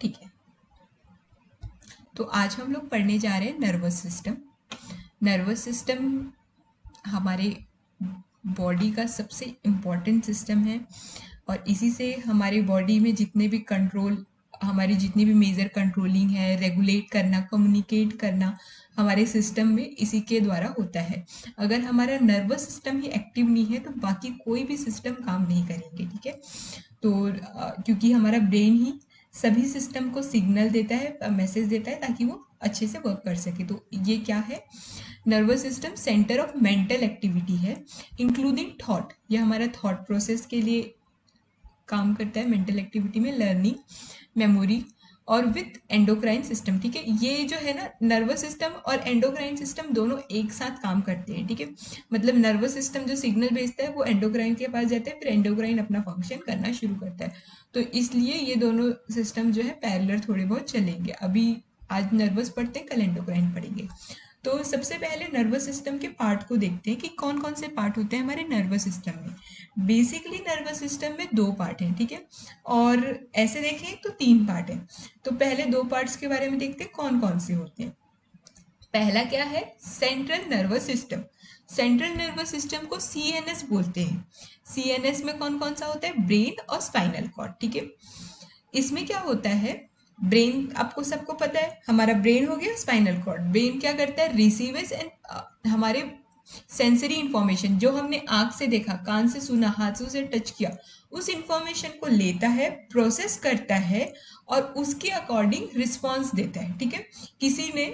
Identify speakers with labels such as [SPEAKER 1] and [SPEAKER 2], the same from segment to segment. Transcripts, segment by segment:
[SPEAKER 1] ठीक है, तो आज हम लोग पढ़ने जा रहे हैं नर्वस सिस्टम। नर्वस सिस्टम हमारे बॉडी का सबसे इम्पॉर्टेंट सिस्टम है और इसी से हमारे बॉडी में जितने भी कंट्रोल, हमारी जितनी भी मेजर कंट्रोलिंग है, रेगुलेट करना, कम्युनिकेट करना, हमारे सिस्टम में इसी के द्वारा होता है। अगर हमारा नर्वस सिस्टम ही एक्टिव नहीं है तो बाकी कोई भी सिस्टम काम नहीं करेंगे। ठीक है, तो क्योंकि हमारा ब्रेन ही सभी सिस्टम को सिग्नल देता है, मैसेज देता है ताकि वो अच्छे से वर्क कर सके। तो ये क्या है, nervous system centre of mental activity है, इंक्लूडिंग थॉट। ये हमारा थॉट प्रोसेस के लिए काम करता है, मेंटल एक्टिविटी में लर्निंग, मेमोरी और विथ एंडोक्राइन सिस्टम। ठीक है, ये जो है ना, नर्वस सिस्टम और एंडोक्राइन सिस्टम दोनों एक साथ काम करते हैं। ठीक है, मतलब नर्वस सिस्टम जो सिग्नल भेजता है वो एंडोक्राइन के पास जाता है, फिर एंडोक्राइन अपना फंक्शन करना शुरू करता है। तो इसलिए ये दोनों सिस्टम जो है पैरेलल थोड़े बहुत चलेंगे। अभी आज नर्वस पढ़ते हैं, कल एंडोक्राइन पढ़ेंगे। तो सबसे पहले नर्वस सिस्टम के पार्ट को देखते हैं कि कौन कौन से पार्ट होते हैं हमारे नर्वस सिस्टम में। बेसिकली नर्वस सिस्टम में दो पार्ट हैं। ठीक है, और ऐसे देखें तो तीन पार्ट हैं। तो पहले दो पार्ट्स के बारे में देखते हैं कौन कौन से होते हैं। पहला क्या है, central nervous system. Central nervous system को सीएनएस बोलते हैं। सीएनएस में कौन कौन सा होता है, ब्रेन और स्पाइनल कॉर्ड। ठीक है, इसमें क्या होता है, ब्रेन आपको सबको पता है, हमारा ब्रेन हो गया, स्पाइनल कॉर्ड। ब्रेन क्या करता है, रिसीवर्स एंड हमारे सेंसरी इंफॉर्मेशन जो हमने आंख से देखा, कान से सुना, हाथों से टच किया, उस इंफॉर्मेशन को लेता है, प्रोसेस करता है और उसके अकॉर्डिंग रिस्पॉन्स देता है। ठीक है, किसी ने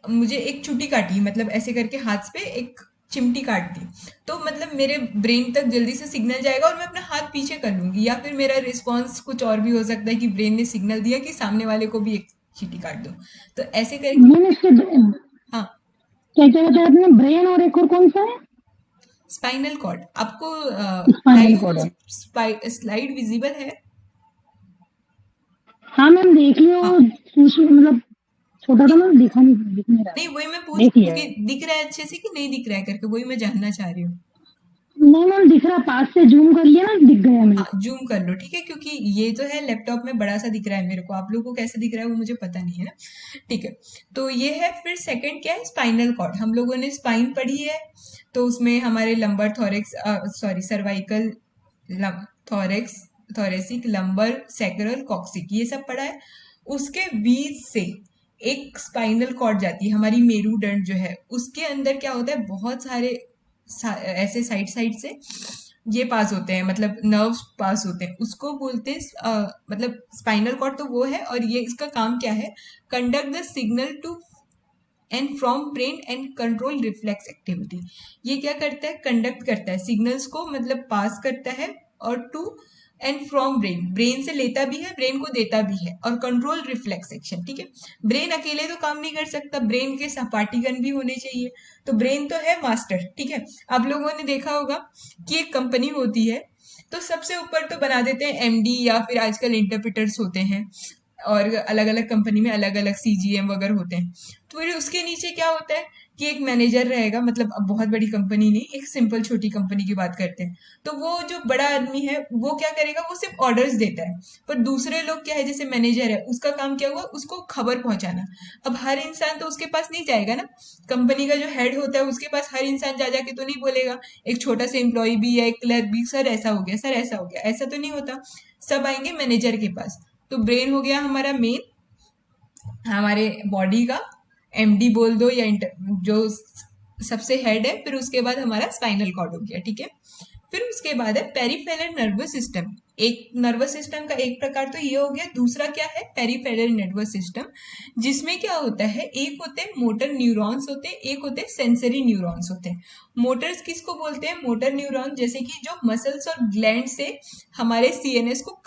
[SPEAKER 1] मुझे एक चुटी काटी, मतलब ऐसे करके हाथ पे एक चिमटी काट दी, तो मतलब मेरे ब्रेन तक जल्दी से सिग्नल जाएगा और मैं अपना हाथ पीछे कर लूंगी, या फिर मेरा रिस्पॉन्स कुछ और भी हो सकता है कि ब्रेन ने सिग्नल दिया कि सामने वाले को भी एक चीटी काट दो, तो ऐसे करके।
[SPEAKER 2] मैंने इसके
[SPEAKER 1] हाँ,
[SPEAKER 2] क्या क्या बताया आपने, ब्रेन और एक और कौन सा है?
[SPEAKER 1] स्पाइनल कॉर्ड आपको
[SPEAKER 2] स्पाइनल कॉर्ड है।
[SPEAKER 1] लाइव स्लाइड विजिबल है?
[SPEAKER 2] हाँ मैम, देख लियो।
[SPEAKER 1] हाँ,
[SPEAKER 2] मतलब छोटा था
[SPEAKER 1] नहीं
[SPEAKER 2] ना, दिख नहीं रहा
[SPEAKER 1] नहीं,
[SPEAKER 2] था।
[SPEAKER 1] वही मैं पूछ
[SPEAKER 2] देख
[SPEAKER 1] रही हूँ
[SPEAKER 2] लिया
[SPEAKER 1] कि
[SPEAKER 2] है।
[SPEAKER 1] दिख रहा है अच्छे से कि नहीं दिख रहा है करके, वही मैं जानना चाह रही हूँ।
[SPEAKER 2] नहीं मैम, दिख रहा, पास से जूम कर लिया ना, दिख गया मेरे
[SPEAKER 1] हाँ,
[SPEAKER 2] को।
[SPEAKER 1] जूम कर लो, ठीक है, क्योंकि ये जो है लैपटॉप में बड़ा सा दिख रहा है मेरे को, आप लोगों को कैसे दिख रहा है वो मुझे पता नहीं है ना। ठीक है, तो ये है। फिर सेकंड क्या है, स्पाइनल कॉर्ड। हम लोगों ने स्पाइन पढ़ी है, तो उसमें हमारे lumbar thorax, sorry cervical, thorax, thoracic, lumbar, sacral, coccyx, ये सब पढ़ा है। उसके बीच से एक स्पाइनल कॉर्ड जाती है, हमारी मेरुदंड जो है उसके अंदर क्या होता है, बहुत सारे ऐसे साइड साइड से ये पास होते हैं, मतलब नर्व्स पास होते हैं, उसको बोलते हैं मतलब स्पाइनल कॉर्ड तो वो है। और ये इसका काम क्या है, conduct the signal to and from brain and control reflex activity. ये क्या करता है, कंडक्ट करता है सिग्नल्स को, मतलब पास करता है, और to and from brain, brain से लेता भी है, ब्रेन को देता भी है, और कंट्रोल रिफ्लेक्स एक्शन। ठीक है, ब्रेन अकेले तो काम नहीं कर सकता, ब्रेन के सपाटीगण भी होने चाहिए। तो ब्रेन तो है मास्टर। ठीक है, आप लोगों ने देखा होगा कि एक कंपनी होती है तो सबसे ऊपर तो बना देते हैं एमडी, या फिर आजकल इंटरप्रेटर्स होते हैं, और अलग अलग कंपनी में अलग अलग सीजीएम वगैरह होते हैं। तो फिर उसके नीचे क्या होता है कि एक मैनेजर रहेगा, मतलब अब बहुत बड़ी कंपनी नहीं, एक सिंपल छोटी कंपनी की बात करते हैं। तो वो जो बड़ा आदमी है वो क्या करेगा, वो सिर्फ ऑर्डर्स देता है, पर दूसरे लोग क्या है, जैसे मैनेजर है, उसका काम क्या हुआ, उसको खबर पहुंचाना। अब हर इंसान तो उसके पास नहीं जाएगा ना, कंपनी का जो हेड होता है उसके पास हर इंसान जा जाके तो नहीं बोलेगा, एक छोटा सा एम्प्लॉय भी या एक क्लर्क भी, सर ऐसा हो गया, सर ऐसा हो गया, ऐसा तो नहीं होता। सब आएंगे मैनेजर के पास। तो ब्रेन हो गया हमारा मेन, हमारे बॉडी का एमडी बोल दो, या जो सबसे हेड है। फिर उसके बाद हमारा स्पाइनल कॉर्ड हो गया। ठीक है, फिर उसके बाद है पेरिफेरल नर्वस सिस्टम। एक नर्वस सिस्टम का एक प्रकार तो ये हो गया, दूसरा क्या है, पेरिफेरल नर्वस सिस्टम, जिसमें क्या होता है, एक होते हैं मोटर न्यूरॉन्स होते हैं, एक होते हैं सेंसरी न्यूरॉन्स होते हैं। मोटर्स किसको बोलते हैं, मोटर न्यूरॉन, जैसे कि जो मसल्स और ग्लैंड से हमारे सीएनएस को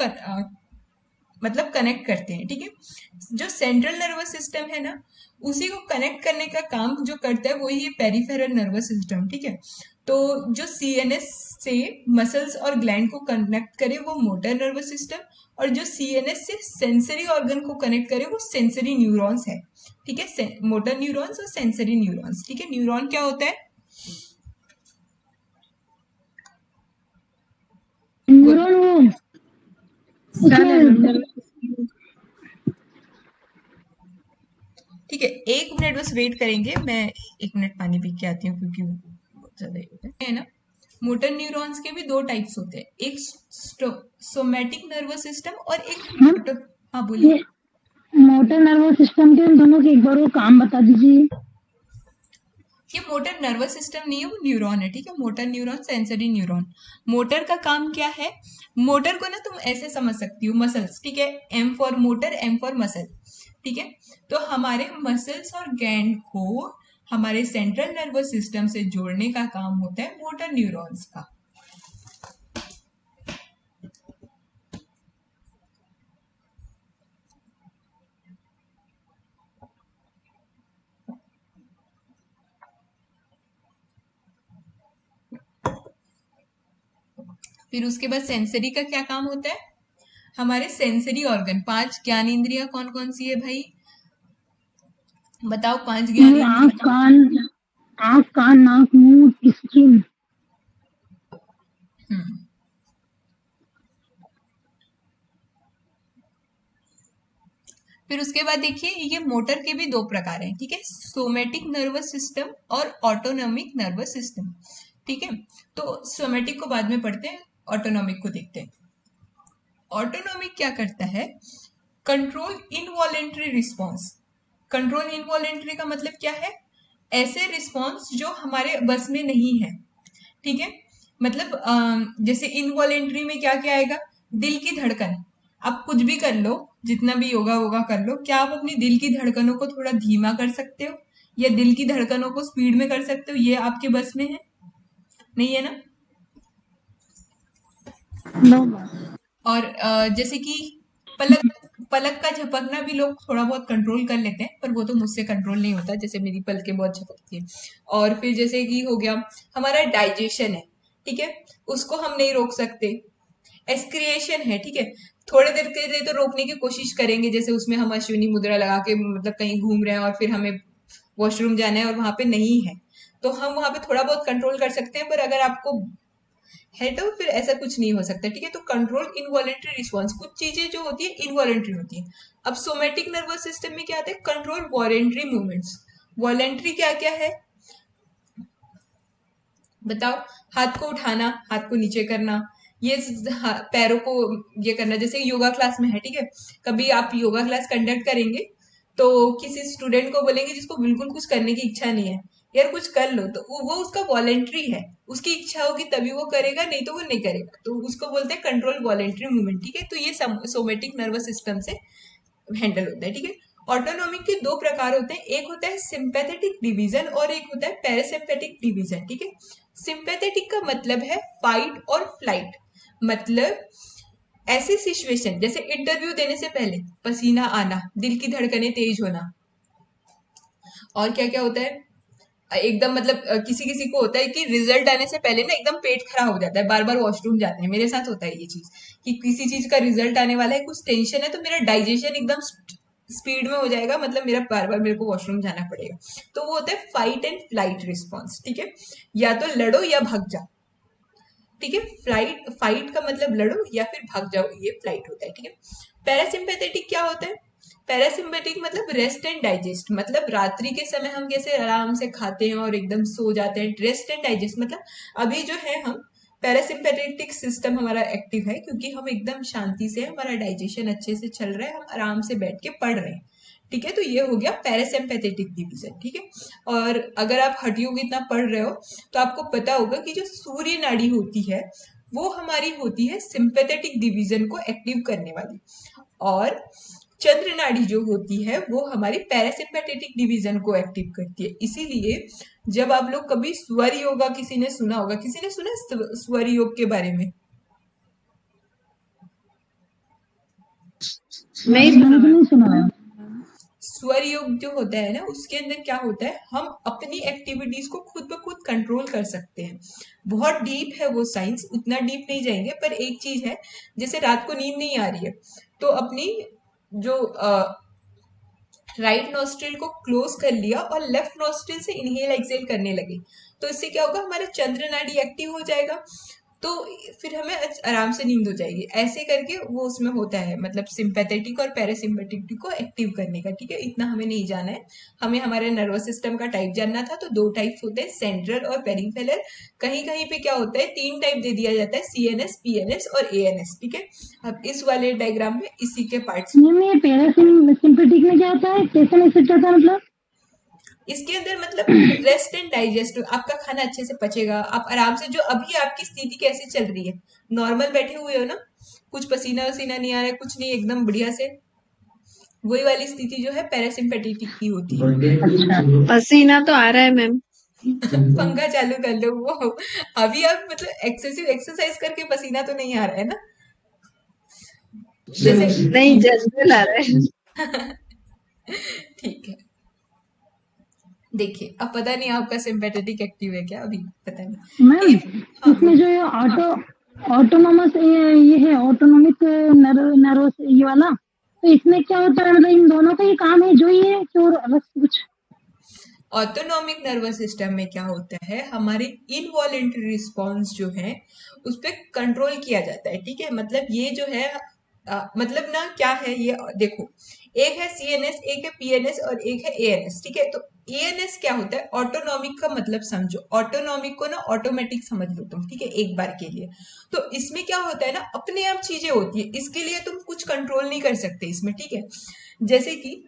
[SPEAKER 1] मतलब कनेक्ट करते हैं। ठीक है, जो सेंट्रल नर्वस सिस्टम है ना, उसी को कनेक्ट करने का काम जो करता है वही है पेरिफेरल नर्वस सिस्टम। ठीक है, तो जो सीएनएस से मसल्स और ग्लैंड को कनेक्ट करे वो मोटर नर्वस सिस्टम, और जो सीएनएस से सेंसरी ऑर्गन को कनेक्ट करे वो सेंसरी न्यूरॉन्स है। ठीक है, मोटर न्यूरॉन्स और सेंसरी न्यूरॉन्स। ठीक है, न्यूरॉन क्या होता है, बोल।
[SPEAKER 2] न्यूरॉन वो
[SPEAKER 3] सेल है
[SPEAKER 2] उसमें
[SPEAKER 3] मैम, नर्वस
[SPEAKER 1] एक मिनट बस वेट करेंगे, मैं 1 मिनट पानी पी के आती हूँ क्योंकि बहुत ज्यादा है ना। मोटर न्यूरॉन्स के भी दो टाइप्स होते हैं, एक सोमैटिक नर्वस सिस्टम और एक
[SPEAKER 2] मैम
[SPEAKER 1] मोटर। हाँ बोलिए।
[SPEAKER 2] ये मोटर नर्वस सिस्टम के उन दोनों के एक बार वो काम बता दीजिए।
[SPEAKER 1] ये मोटर नर्वस सिस्टम नहीं है, वो न्यूरॉन है, ठीक है। Motor neuron, sensory neuron. Motor का काम क्या है? मोटर को ना तुम ऐसे समझ सकती हो, मसल्स, ठीक है। M for motor, M for muscle, ठीक है। तो हमारे मसल्स और गैंड को हमारे सेंट्रल नर्वस सिस्टम से जोड़ने का काम होता है मोटर न्यूरॉन्स का। फिर उसके बाद सेंसरी का क्या काम होता है? हमारे सेंसरी ऑर्गन, 5 ज्ञान इंद्रियां कौन कौन सी है भाई? बताओ, 5 ज्ञान
[SPEAKER 2] ये
[SPEAKER 1] इंद्रियां।
[SPEAKER 2] आँख कान नाक मुंह स्किन।
[SPEAKER 1] हम्म। फिर उसके बाद देखिए, ये मोटर के भी दो प्रकार हैं, ठीक है। सोमेटिक नर्वस सिस्टम और ऑटोनॉमिक नर्वस सिस्टम, ठीक है। तो सोमेटिक को बाद में पढ़ते हैं, ऑटोनॉमिक को देखते हैं। ऑटोनॉमिक क्या करता है? Control involuntary response. Control involuntary का मतलब क्या है? ऐसे रिस्पॉन्स जो हमारे बस में नहीं है, ठीक है। मतलब जैसे इनवॉलेंट्री में क्या क्या आएगा? दिल की धड़कन। आप कुछ भी कर लो, जितना भी योगा वोगा कर लो, क्या आप अपनी दिल की धड़कनों को थोड़ा धीमा कर सकते हो, या दिल की धड़कनों को स्पीड में कर सकते हो? ये आपके बस में है? नहीं है ना।
[SPEAKER 2] No ma'am.
[SPEAKER 1] और जैसे कि पलक, पलक का झपकना भी लोग थोड़ा बहुत कंट्रोल कर लेते हैं, पर वो तो मुझसे कंट्रोल नहीं होता, जैसे मेरी पलकें बहुत झपकती है। और फिर जैसे कि हो गया हमारा डाइजेशन है, ठीक है, उसको हम नहीं रोक सकते। एस्क्रिएशन है, ठीक है, थोड़े देर के लिए तो रोकने की कोशिश करेंगे, जैसे उसमें हम अश्विनी मुद्रा लगा के मतलब कहीं घूम रहे हैं और फिर हमें वॉशरूम जाना है और वहां पे नहीं है, तो हम वहां पे थोड़ा बहुत कंट्रोल कर सकते हैं। पर अगर आपको है तो फिर ऐसा कुछ नहीं हो सकता, ठीक है। तो कंट्रोल इनवॉलेंट्री रिस्पॉन्स, कुछ चीजें जो होती है इनवॉलेंट्री होती है। अब सोमेटिक नर्वस सिस्टम में क्या आता है? Control voluntary movements. वॉलेंट्री क्या क्या है बताओ? हाथ को उठाना, हाथ को नीचे करना, ये पैरों को ये करना, जैसे योगा क्लास में है, ठीक है। कभी आप योगा क्लास कंडक्ट करेंगे तो किसी स्टूडेंट को बोलेंगे जिसको बिल्कुल कुछ करने की इच्छा नहीं है, यार कुछ कर लो, तो वो उसका वॉलेंट्री है, उसकी इच्छा होगी तभी वो करेगा, नहीं तो वो नहीं करेगा, तो उसको बोलते हैं कंट्रोल वॉलेंट्री मूवमेंट, ठीक है। तो ये सोमेटिक नर्वस सिस्टम से हैंडल होता है, ठीक है। ऑटोनॉमिक के दो प्रकार होते हैं, एक होता है सिंपैथेटिक डिवीजन और एक होता है पैरासिम्पैथिक डिवीजन, ठीक है। सिंपैथेटिक का मतलब है फाइट और फ्लाइट, मतलब ऐसी सिचुएशन जैसे इंटरव्यू देने से पहले पसीना आना, दिल की धड़कनें तेज होना, और क्या क्या होता है एकदम, मतलब किसी किसी को होता है कि रिजल्ट आने से पहले ना एकदम पेट खराब हो जाता है, बार बार वॉशरूम जाते हैं, मेरे साथ होता है ये चीज, कि किसी चीज का रिजल्ट आने वाला है, कुछ टेंशन है, तो मेरा डाइजेशन एकदम स्पीड में हो जाएगा, मतलब मेरा बार बार मेरे को वॉशरूम जाना पड़ेगा। तो वो होता है फाइट एंड फ्लाइट रिस्पॉन्स, ठीक है। या तो लड़ो या भाग जाओ, ठीक है। फ्लाइट, फाइट का मतलब लड़ो या फिर भाग जाओ, ये फ्लाइट होता है, ठीक है। पैरासिम्पेथेटिक क्या होता है? पैरासिम्पेटिक मतलब रेस्ट एंड डाइजेस्ट, मतलब रात्रि के समय हम कैसे आराम से खाते हैं और एकदम सो जाते हैं, रेस्ट एंड डाइजेस्ट मतलब अभी जो है हम पैरासिम्पेटिक सिस्टम हमारा एक्टिव है, क्योंकि हम एकदम शांति से, हमारा डाइजेशन अच्छे से चल रहा है, हम आराम से बैठ के पढ़ रहे हैं, ठीक है। तो ये हो गया पैरासिम्पेथेटिक डिवीजन, ठीक है। और अगर आप हठयोग इतना पढ़ रहे हो तो आपको पता होगा कि जो सूर्य नाड़ी होती है वो हमारी होती है सिंपैथेटिक डिवीजन को एक्टिव करने वाली, और चंद्र नाड़ी जो होती है वो हमारी पैरासिम्पैथेटिक डिवीजन को एक्टिव करती है। इसीलिए जब आप लोग कभी स्वर योगा, किसी ने सुना होगा, किसी ने सुना स्वर योग के बारे में?
[SPEAKER 2] नहीं सुना मैंने तो नहीं सुना है।
[SPEAKER 1] स्वर योग जो होता है ना, उसके अंदर क्या होता है, हम अपनी एक्टिविटीज को खुद ब खुद कंट्रोल कर सकते हैं। बहुत डीप है वो साइंस, उतना डीप नहीं जाएंगे, पर एक चीज है, जैसे रात को नींद नहीं आ रही है तो अपनी जो राइट नोस्ट्रिल को क्लोज कर लिया और लेफ्ट नोस्ट्रिल से इनहेल एक्सेल करने लगे, तो इससे क्या होगा, हमारा चंद्र नाड़ी एक्टिव हो जाएगा। तो फिर हमें आराम से नींद हो जाएगी। ऐसे करके वो उसमें होता है, मतलब सिंपैथेटिक और पैरासिम्पैथेटिक को एक्टिव करने का, ठीक है। इतना हमें नहीं जाना है, हमें हमारे नर्वस सिस्टम का टाइप जानना था। तो दो टाइप्स होते हैं, सेंट्रल और पेरिफेरल। कहीं कहीं पे क्या होता है, तीन टाइप दे दिया जाता है, सीएनएस, पीएनएस और एएनएस, ठीक है। अब इस वाले डायग्राम में इसी के पार्ट्स।
[SPEAKER 2] मैम ये पैरासिम्पेटिक में क्या होता है, कैसे मैसेज होता है मतलब?
[SPEAKER 1] इसके अंदर मतलब रेस्ट एंड डाइजेस्ट, आपका खाना अच्छे से पचेगा, आप आराम से, जो अभी आपकी स्थिति कैसे चल रही है, नॉर्मल बैठे हुए हो ना, कुछ पसीना वसीना नहीं आ रहा है, कुछ नहीं, एकदम बढ़िया से, वही वाली स्थिति जो है पैरासिम्पेटिक की होती है।
[SPEAKER 2] अच्छा।
[SPEAKER 3] पसीना तो आ रहा है मैम।
[SPEAKER 1] पंखा चालू कर लो। वो अभी आप मतलब एक्सेसिव एक्सरसाइज करके पसीना तो नहीं आ रहा है ना, जैसे
[SPEAKER 3] नहीं, जनरल आ रहा है।
[SPEAKER 1] ठीक है। देखिए, अब पता नहीं आपका सिंपैथेटिक एक्टिव है क्या, अभी पता नहीं।
[SPEAKER 2] मैम
[SPEAKER 1] ठीक है, हाँ
[SPEAKER 2] इसमें
[SPEAKER 1] बोलिए।
[SPEAKER 2] जो ये ऑटोनोमस ये है, ऑटोनोमिक नर्वस ये वाला, तो इसमें क्या होता है, मतलब इन दोनों का ये काम है जो ये और अलग से कुछ?
[SPEAKER 1] ऑटोनॉमिक नर्वस सिस्टम में क्या होता है, हमारे इनवॉलेंटरी रिस्पॉन्स जो है उस पर कंट्रोल किया जाता है, ठीक है। मतलब ये जो है मतलब ना क्या है ये, देखो, एक है सीएनएस, एक है पीएनएस और एक है एएनएस, ठीक है। तो एएनएस क्या होता है, ऑटोनॉमिक का मतलब समझो, ऑटोनॉमिक को ना ऑटोमेटिक समझ लो तुम, ठीक है, एक बार के लिए। तो इसमें क्या होता है ना, अपने आप चीजें होती है, इसके लिए तुम कुछ कंट्रोल नहीं कर सकते इसमें, ठीक है। जैसे कि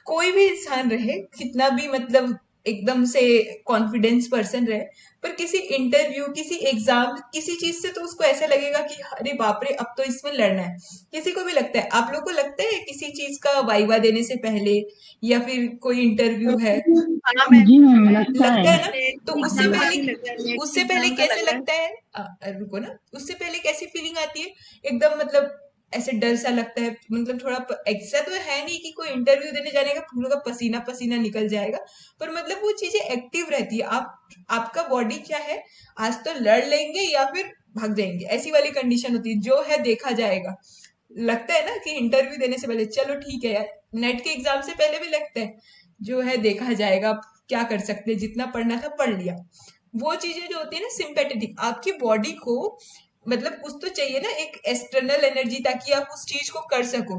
[SPEAKER 1] कोई भी इंसान रहे, कितना भी मतलब एकदम से कॉन्फिडेंस पर्सन रहे, पर किसी इंटरव्यू, किसी एग्जाम, किसी चीज से तो उसको ऐसा लगेगा कि अरे बाप रे, अब तो इसमें लड़ना है। किसी को भी लगता है, आप लोग को लगता है किसी चीज का वाइवा देने से पहले, या फिर कोई इंटरव्यू है,
[SPEAKER 3] हाँ मैम,
[SPEAKER 2] जी मैम लगता
[SPEAKER 1] लगता
[SPEAKER 2] है।
[SPEAKER 1] है ना। तो उससे
[SPEAKER 3] एग्जाम का
[SPEAKER 1] पहले,
[SPEAKER 3] भी लग रहा है, नेट
[SPEAKER 1] उससे पहले
[SPEAKER 3] एग्जाम का
[SPEAKER 1] कैसे
[SPEAKER 3] लग रहा है।
[SPEAKER 1] लगता है, रुको ना, उससे पहले कैसी फीलिंग आती है, एकदम मतलब ऐसे डर सा लगता है, मतलब थोड़ा ऐसा तो है नहीं कि कोई इंटरव्यू देने जाने का पूरा का पसीना पसीना निकल जाएगा, पर मतलब वो चीजें एक्टिव रहती है। आप, आपका बॉडी क्या है, आज तो लड़ लेंगे या फिर भाग जाएंगे, ऐसी वाली कंडीशन होती है, जो है देखा जाएगा। लगता है ना कि इंटरव्यू देने से पहले, चलो ठीक है यार, नेट के एग्जाम से पहले भी लगता है, जो है देखा जाएगा, अब क्या कर सकते हैं, जितना पढ़ना था पढ़ लिया। वो चीजें जो होती है ना सिंपैथेटिक, आपकी बॉडी को मतलब कुछ तो चाहिए ना, एक एक्सटर्नल एनर्जी, ताकि आप उस चीज को कर सको।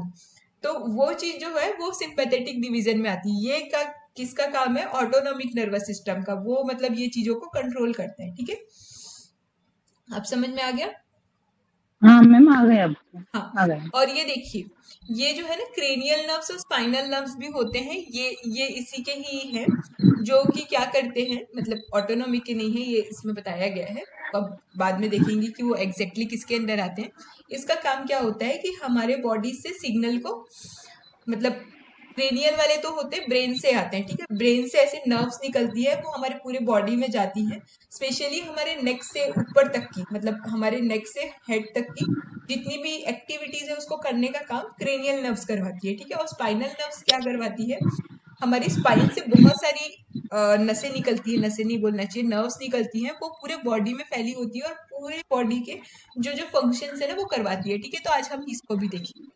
[SPEAKER 1] तो वो चीज जो है वो सिंपैथेटिक डिवीजन में आती है। ये का किसका काम है, ऑटोनॉमिक नर्वस सिस्टम का, वो मतलब ये चीजों को कंट्रोल करता है, ठीक है। आप समझ में आ गया।
[SPEAKER 2] हाँ मैम आ गए अब।
[SPEAKER 1] हाँ,
[SPEAKER 2] आ गए।
[SPEAKER 1] और ये देखिए, ये जो है ना क्रेनियल नर्व्स और स्पाइनल नर्व्स भी होते हैं, ये इसी के ही हैं, जो कि क्या करते हैं, मतलब ऑटोनॉमिक के नहीं है, ये इसमें बताया गया है। अब बाद में देखेंगे कि वो एग्जैक्टली exactly किसके अंदर आते हैं। इसका काम क्या होता है कि हमारे बॉडी से सिग्नल को, मतलब क्रेनियल वाले तो होते हैं, ब्रेन से आते हैं, ठीक है। ब्रेन से ऐसे नर्व्स निकलती है, वो हमारे पूरे बॉडी में जाती है, स्पेशली हमारे नेक से ऊपर तक की, मतलब हमारे नेक से हेड तक की जितनी भी एक्टिविटीज है उसको करने का काम क्रेनियल नर्व्स करवाती है, ठीक है। और स्पाइनल नर्व्स क्या करवाती है, हमारी स्पाइन से बहुत सारी नसें निकलती है, नसें नहीं बोलना चाहिए, नर्व्स निकलती हैं, वो पूरे बॉडी में फैली होती है और पूरे बॉडी के जो जो फंक्शंस है ना वो करवाती है, ठीक है। तो आज हम इसको भी देखेंगे।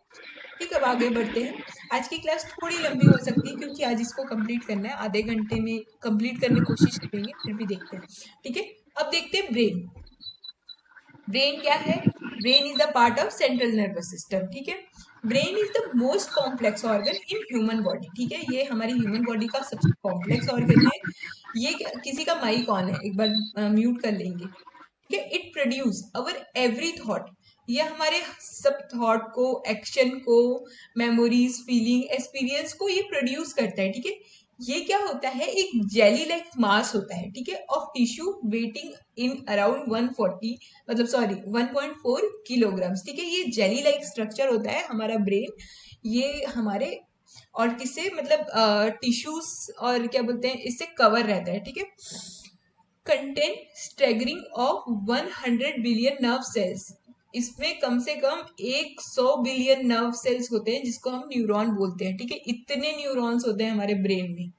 [SPEAKER 1] ठीक है, अब आगे बढ़ते हैं। आज की क्लास थोड़ी लंबी हो सकती है, क्योंकि आज इसको कंप्लीट करना है, आधे घंटे में कंप्लीट करने की कोशिश करेंगे, फिर भी देखते हैं, ठीक है। अब देखते हैं ब्रेन। ब्रेन क्या है, brain is the part of central nervous system, ठीक है। Brain is the most complex organ in human body, ठीक है। ये हमारी ह्यूमन बॉडी का सबसे कॉम्प्लेक्स ऑर्गन है। ये किसी का माइक ऑन है, एक बार म्यूट कर लेंगे, ठीक है। It produce our every thought, ये हमारे सब थॉट को, एक्शन को, मेमोरीज, फीलिंग, एक्सपीरियंस को ये प्रोड्यूस करता है, ठीक है। ये क्या होता है, एक जेली लाइक मास होता है, ठीक है, of tissue waiting in around 140, मतलब सॉरी 1.4 किलोग्राम्स, ठीक है। ये जेली लाइक स्ट्रक्चर होता है हमारा ब्रेन, ये हमारे, और किससे मतलब टिश्यूज और क्या बोलते हैं, इससे कवर रहता है, ठीक है। Contain staggering of 100 billion nerve cells, इसमें कम से कम 100 बिलियन नर्व सेल्स होते हैं, जिसको हम न्यूरॉन बोलते हैं, ठीक है। इतने न्यूरॉन्स होते हैं हमारे ब्रेन में,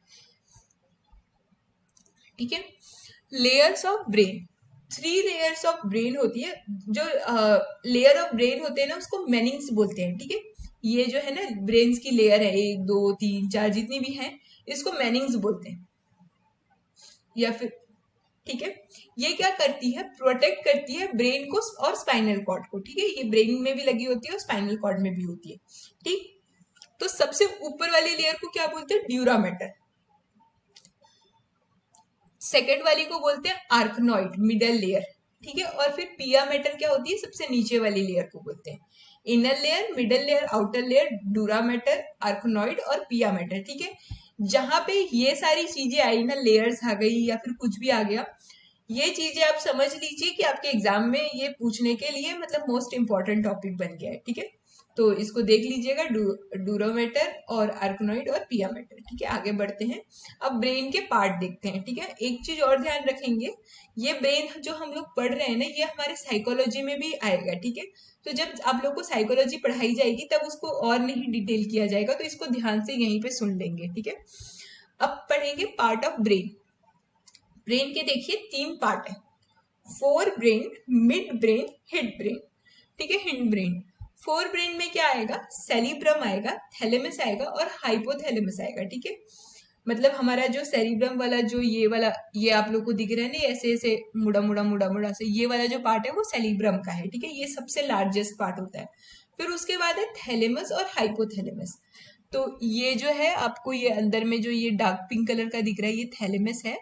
[SPEAKER 1] ठीक है। Layers of brain, 3 layers of brain होती है। जो लेयर ऑफ ब्रेन होते हैं ना उसको मेनिंग्स बोलते हैं, ठीक है। ये जो है ना ब्रेन की लेयर है, 1 2 3 4 जितनी भी हैं, इसको मेनिंग्स बोलते हैं, या फिर ठीक है। ये क्या करती है, प्रोटेक्ट करती है ब्रेन को और स्पाइनल कॉर्ड को, ठीक है। ये ब्रेन में भी लगी होती है और स्पाइनल कॉर्ड में भी होती है, ठीक। तो सबसे ऊपर वाली लेयर को क्या बोलते हैं, ड्यूरा मैटर। सेकेंड वाली को बोलते हैं आर्कनॉइड, मिडल लेयर, ठीक है। और फिर पिया मैटर क्या होती है, सबसे नीचे वाली लेयर को बोलते हैं। Inner layer, middle layer, outer layer, dura mater, arachnoid और पिया मैटर, ठीक है। जहां पे ये सारी चीजें आई ना, लेयर्स आ गई या फिर कुछ भी आ गया, ये चीजें आप समझ लीजिए कि आपके एग्जाम में ये पूछने के लिए मतलब मोस्ट इंपॉर्टेंट टॉपिक बन गया है, ठीक है। तो इसको देख लीजिएगा, डूरोमेटर और आर्कनॉइड और पियामेटर, ठीक है। आगे बढ़ते हैं, अब ब्रेन के पार्ट देखते हैं, ठीक है। एक चीज और ध्यान रखेंगे, ये ब्रेन जो हम लोग पढ़ रहे हैं ना, ये हमारे साइकोलॉजी में भी आएगा, ठीक है। तो जब आप लोग को साइकोलॉजी पढ़ाई जाएगी तब उसको और नहीं डिटेल किया जाएगा, तो इसको ध्यान से यहीं पे सुन लेंगे, ठीक है। अब पढ़ेंगे पार्ट ऑफ ब्रेन। ब्रेन के देखिए 3 पार्ट है, forebrain, midbrain, hindbrain, ठीक है। हिंड ब्रेन, फोर ब्रेन में क्या आएगा, सेरिब्रम आएगा, थैलेमस आएगा और हाइपोथैलेमस आएगा, ठीक है। मतलब हमारा जो सेरिब्रम वाला, जो ये वाला, ये आप लोग को दिख रहा है ना, ऐसे ऐसे मुड़ा मुड़ा मुड़ा मुड़ा से, ये वाला जो पार्ट है वो सेरिब्रम का है, ठीक है। ये सबसे लार्जेस्ट पार्ट होता है। फिर उसके बाद है थैलेमस और हाइपोथैलेमस। तो ये जो है आपको, ये अंदर में जो ये डार्क पिंक कलर का दिख रहा है, ये थैलेमस है।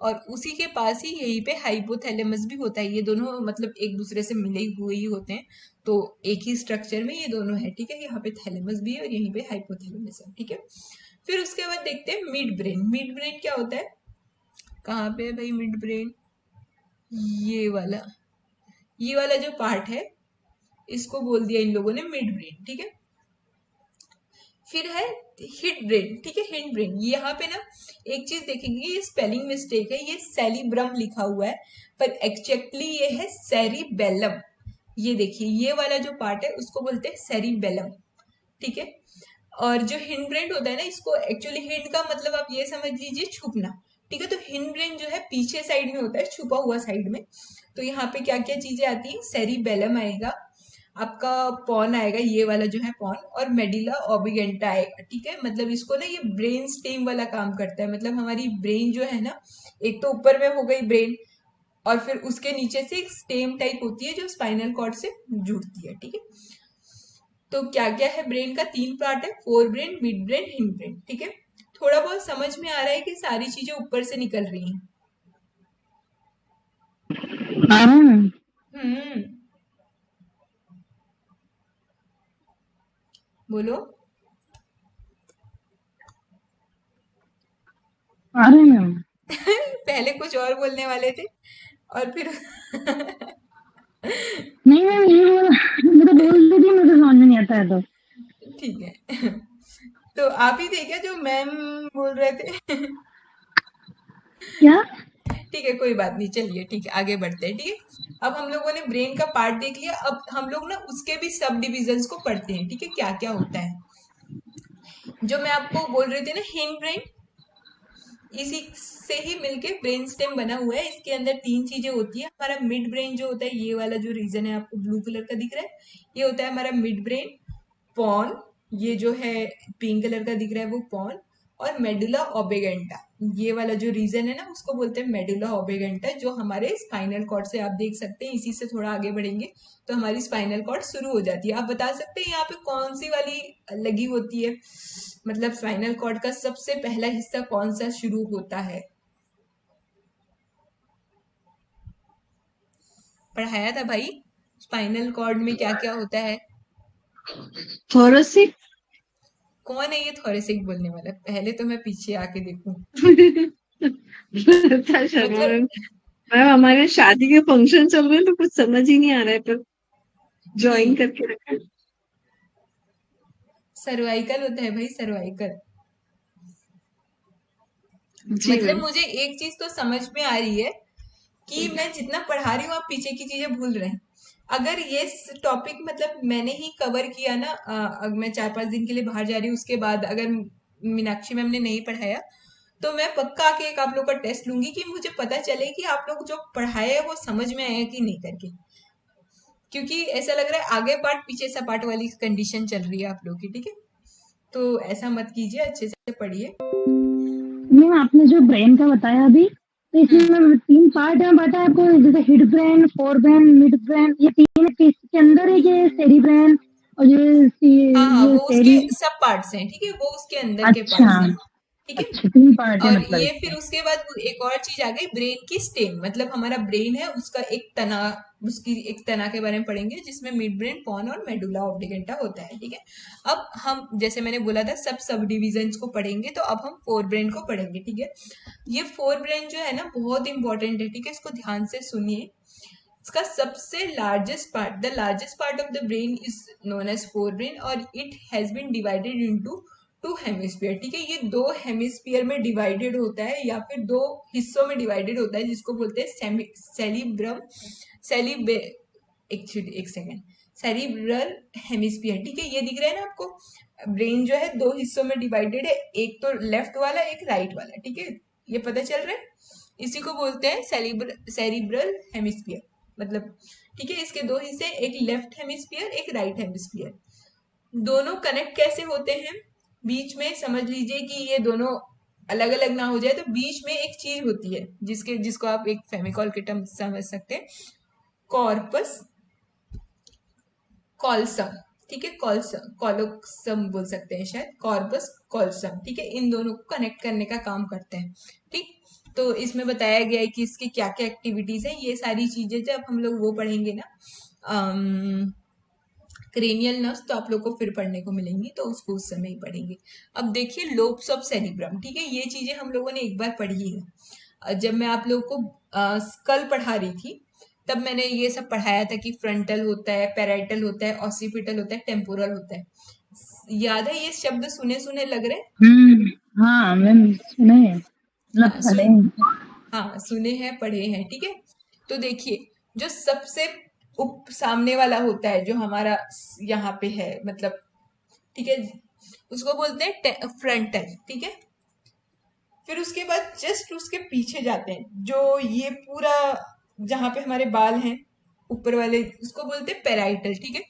[SPEAKER 1] और उसी के पास ही यहीं पे हाइपोथैलेमस भी होता है। ये दोनों मतलब एक दूसरे से मिले हुए ही होते हैं, तो एक ही स्ट्रक्चर में ये दोनों है, ठीक है। यहाँ पे थैलेमस भी है और यहीं पे हाइपोथैलेमस है, ठीक है। फिर उसके बाद देखते हैं मिड ब्रेन। मिड ब्रेन क्या होता है, कहाँ पे है भाई मिड ब्रेन, ये वाला जो पार्ट है, इसको बोल दिया इन लोगों ने मिड ब्रेन, ठीक है। फिर है हिड ब्रेन, ठीक है। हिड ब्रेन, यहाँ पे ना एक चीज देखेंगे, ये स्पेलिंग मिस्टेक है, ये सेरिब्रम लिखा हुआ है, पर एक्चुअली ये है सेरिबेलम। ये देखिए, ये वाला जो पार्ट है उसको बोलते हैं सेरिबेलम, ठीक है। और जो हिंड ब्रेन होता है ना, इसको एक्चुअली हिंड का मतलब आप ये समझ लीजिए छुपना, ठीक है। तो हिंड ब्रेन जो है पीछे साइड में होता है, छुपा हुआ साइड में। तो यहाँ पे क्या क्या चीजें आती है, सेरिबेलम आएगा, आपका पॉन आएगा, ये वाला जो है पॉन, और मेडिला ऑबिगेंटा आएगा, ठीक है। मतलब इसको ना, ये ब्रेन स्टेम वाला काम करता है। मतलब हमारी ब्रेन जो है ना, एक तो ऊपर में हो गई ब्रेन, और फिर उसके नीचे से एक स्टेम टाइप होती है जो स्पाइनल कॉर्ड से जुड़ती है, ठीक है। तो क्या क्या है, ब्रेन का 3 पार्ट है, forebrain, mid brain, hind brain, ठीक है। थोड़ा बहुत समझ में आ रहा है कि सारी चीजें ऊपर से निकल रही हैं। हम्म, बोलो।
[SPEAKER 2] अरे मैम,
[SPEAKER 1] पहले कुछ और बोलने वाले थे और फिर
[SPEAKER 2] नहीं मैम, ये बोल मैं तो बोल दी थी, मुझे समझ में नहीं आता है तो।
[SPEAKER 1] ठीक है। तो आप ही थे क्या जो मैम बोल रहे थे?
[SPEAKER 2] क्या?
[SPEAKER 1] ठीक है, कोई बात नहीं, चलिए ठीक है, आगे बढ़ते हैं, ठीक है। अब हम लोगों ने ब्रेन का पार्ट देख लिया, अब हम लोग ना उसके भी सब डिविजन्स को पढ़ते हैं, ठीक है, क्या क्या होता है। जो मैं आपको बोल रही थी ना, हिंड ब्रेन, इसी से ही मिलके ब्रेन स्टेम बना हुआ है। इसके अंदर 3 चीजें होती है। हमारा मिड ब्रेन जो होता है, ये वाला जो रीजन है आपको ब्लू कलर का दिख रहा है, ये होता है हमारा मिड ब्रेन। पॉन, ये जो है पिंक कलर का दिख रहा है वो पॉन। और मेडुला ओबेगेंटा, ये वाला जो रीजन है ना, उसको बोलते हैं मेडुला ओबेगेंटा, जो हमारे स्पाइनल कॉर्ड से आप देख सकते हैं। इसी से थोड़ा आगे बढ़ेंगे तो हमारी स्पाइनल कॉर्ड शुरू हो जाती है। आप बता सकते हैं यहाँ पे कौन सी वाली लगी होती है, मतलब स्पाइनल कॉर्ड का सबसे पहला हिस्सा कौन सा शुरू होता है? पढ़ाया था भाई, स्पाइनल कॉर्ड में क्या क्या होता है।
[SPEAKER 3] थोरेसिक।
[SPEAKER 1] कौन है ये थोरेसिक बोलने वाला, पहले तो मैं पीछे आके देखूं।
[SPEAKER 3] पता शर्मा
[SPEAKER 1] मतलब
[SPEAKER 3] मैम। मैम हमारे शादी के फंक्शन चल रहे हैं तो कुछ समझ ही नहीं आ रहा है, पर ज्वाइन
[SPEAKER 1] ठीक,
[SPEAKER 3] करके रखा है।
[SPEAKER 1] सर्वाइकल होता है भाई, सर्वाइकल।
[SPEAKER 3] जी
[SPEAKER 1] मतलब
[SPEAKER 3] मैम।
[SPEAKER 1] मुझे एक चीज तो समझ में आ रही है कि मैं जितना पढ़ा रही हूँ आप पीछे की चीजें भूल रहे हैं। अगर ये टॉपिक मतलब मैंने ही कवर किया ना, मैं 4-5 दिन के लिए बाहर जा रही हूँ, उसके बाद अगर मीनाक्षी मैम ने नहीं पढ़ाया, तो मैं पक्का आके एक आप लोग का टेस्ट लूंगी कि मुझे पता चले कि आप लोग जो पढ़ाए है वो समझ में आया कि नहीं करके। क्योंकि ऐसा लग रहा है आगे पार्ट पीछे सा पार्ट वाली कंडीशन चल रही है आप लोग की, ठीक है। तो ऐसा मत कीजिए, अच्छे से पढ़िए।
[SPEAKER 2] मैम आपने जो ब्रेन का बताया अभी, तो
[SPEAKER 1] हम्म।
[SPEAKER 2] इसमें 3 पार्ट में बाँटा है आपको, जैसे hindbrain, forebrain, midbrain, ये 3 इसके अंदर है, ये सेरिब्रेन और
[SPEAKER 1] हाँ हाँ,
[SPEAKER 2] ये
[SPEAKER 1] वो उसके
[SPEAKER 2] सेरी।
[SPEAKER 1] सब पार्ट्स हैं, ठीक है, वो उसके अंदर के
[SPEAKER 2] अच्छा,
[SPEAKER 1] पार्ट्स हैं, ठीक है।
[SPEAKER 2] अच्छा 3 पार्ट है
[SPEAKER 1] और
[SPEAKER 2] मतलब
[SPEAKER 1] ये
[SPEAKER 2] इसके।
[SPEAKER 1] फिर उसके बाद एक और चीज आ गई, ब्रेन की स्टेम, मतलब हमारा ब्रेन है उसका एक तना, उसकी एक तना के बारे में पढ़ेंगे, जिसमें मिड ब्रेन, पॉन और मेडुला ऑब्लिगेंटा होता है, ठीक है। अब हम जैसे मैंने बोला था सब डिविजन्स को पढ़ेंगे, तो अब हम फोर ब्रेन को पढ़ेंगे, ठीक है। ये फोर ब्रेन जो है ना बहुत इंपॉर्टेंट है, ठीक है, इसको ध्यान से सुनिए। इसका सबसे largest part, the largest part of the brain is known as forebrain, और it has been divided into two hemisphere, ठीक है। ये दो हेमिस्फीयर में डिवाइडेड होता है, या फिर दो हिस्सों में डिवाइडेड होता है, जिसको बोलते हैं सेलिब्रम, सेलिब्रे एक सेकेंड, सेरिब्रल हेमिस्फीयर, ठीक है। ये दिख रहा है ना आपको, ब्रेन जो है दो हिस्सों में डिवाइडेड है, एक तो लेफ्ट वाला, एक राइट वाला, ठीक है, ये पता चल रहा है। इसी को बोलते हैं सेरिब्रल हेमिस्फीयर, मतलब, ठीक है, इसके दो हिस्से, एक लेफ्ट हेमिस्फीयर, एक राइट हेमिस्फीयर। दोनों कनेक्ट कैसे होते हैं, बीच में समझ लीजिए कि ये दोनों अलग अलग ना हो जाए, तो बीच में एक चीज होती है जिसको आप एक फेमिकॉल के टर्म समझ सकते हैं, कॉर्पस कॉल्सम, ठीक है, कॉल्सम कॉलोक्सम बोल सकते हैं शायद, कॉर्पस कॉल्सम, ठीक है, इन दोनों को कनेक्ट करने का काम करते हैं, ठीक। तो इसमें बताया गया है कि इसकी क्या क्या एक्टिविटीज है, ये सारी चीजें जब हम लोग वो पढ़ेंगे ना, क्रेनियल नर्व्स, तो आप लोग को फिर पढ़ने को मिलेंगी, तो उसको उस समय ही पढ़ेंगे। अब देखिए लोब्स ऑफ सेरिब्रम, ठीक है, ये चीजें हम लोगों ने एक बार पढ़ी है, जब मैं आप लोगों को स्कल पढ़ा रही थी, तब मैंने ये सब पढ़ाया था कि फ्रंटल होता है, पैराइटल होता है, ऑसिपिटल होता है, टेम्पोरल होता है। याद है, ये शब्द सुने सुने लग रहे हैं?
[SPEAKER 2] हाँ मैम सुने हैं, मतलब
[SPEAKER 1] हाँ
[SPEAKER 2] पढ़े
[SPEAKER 1] सुन
[SPEAKER 2] हैं।
[SPEAKER 1] हाँ सुने हैं, पढ़े हैं, ठीक है। तो देखिए, जो सबसे उप सामने वाला होता है, जो हमारा यहाँ पे है, मतलब, ठीक है, उसको बोलते हैं फ्रंटल, ठीक है। फिर उसके बाद जस्ट उसके पीछे जाते हैं, जो ये पूरा जहाँ पे हमारे बाल हैं ऊपर वाले, उसको बोलते हैं पेराइटल, ठीक है।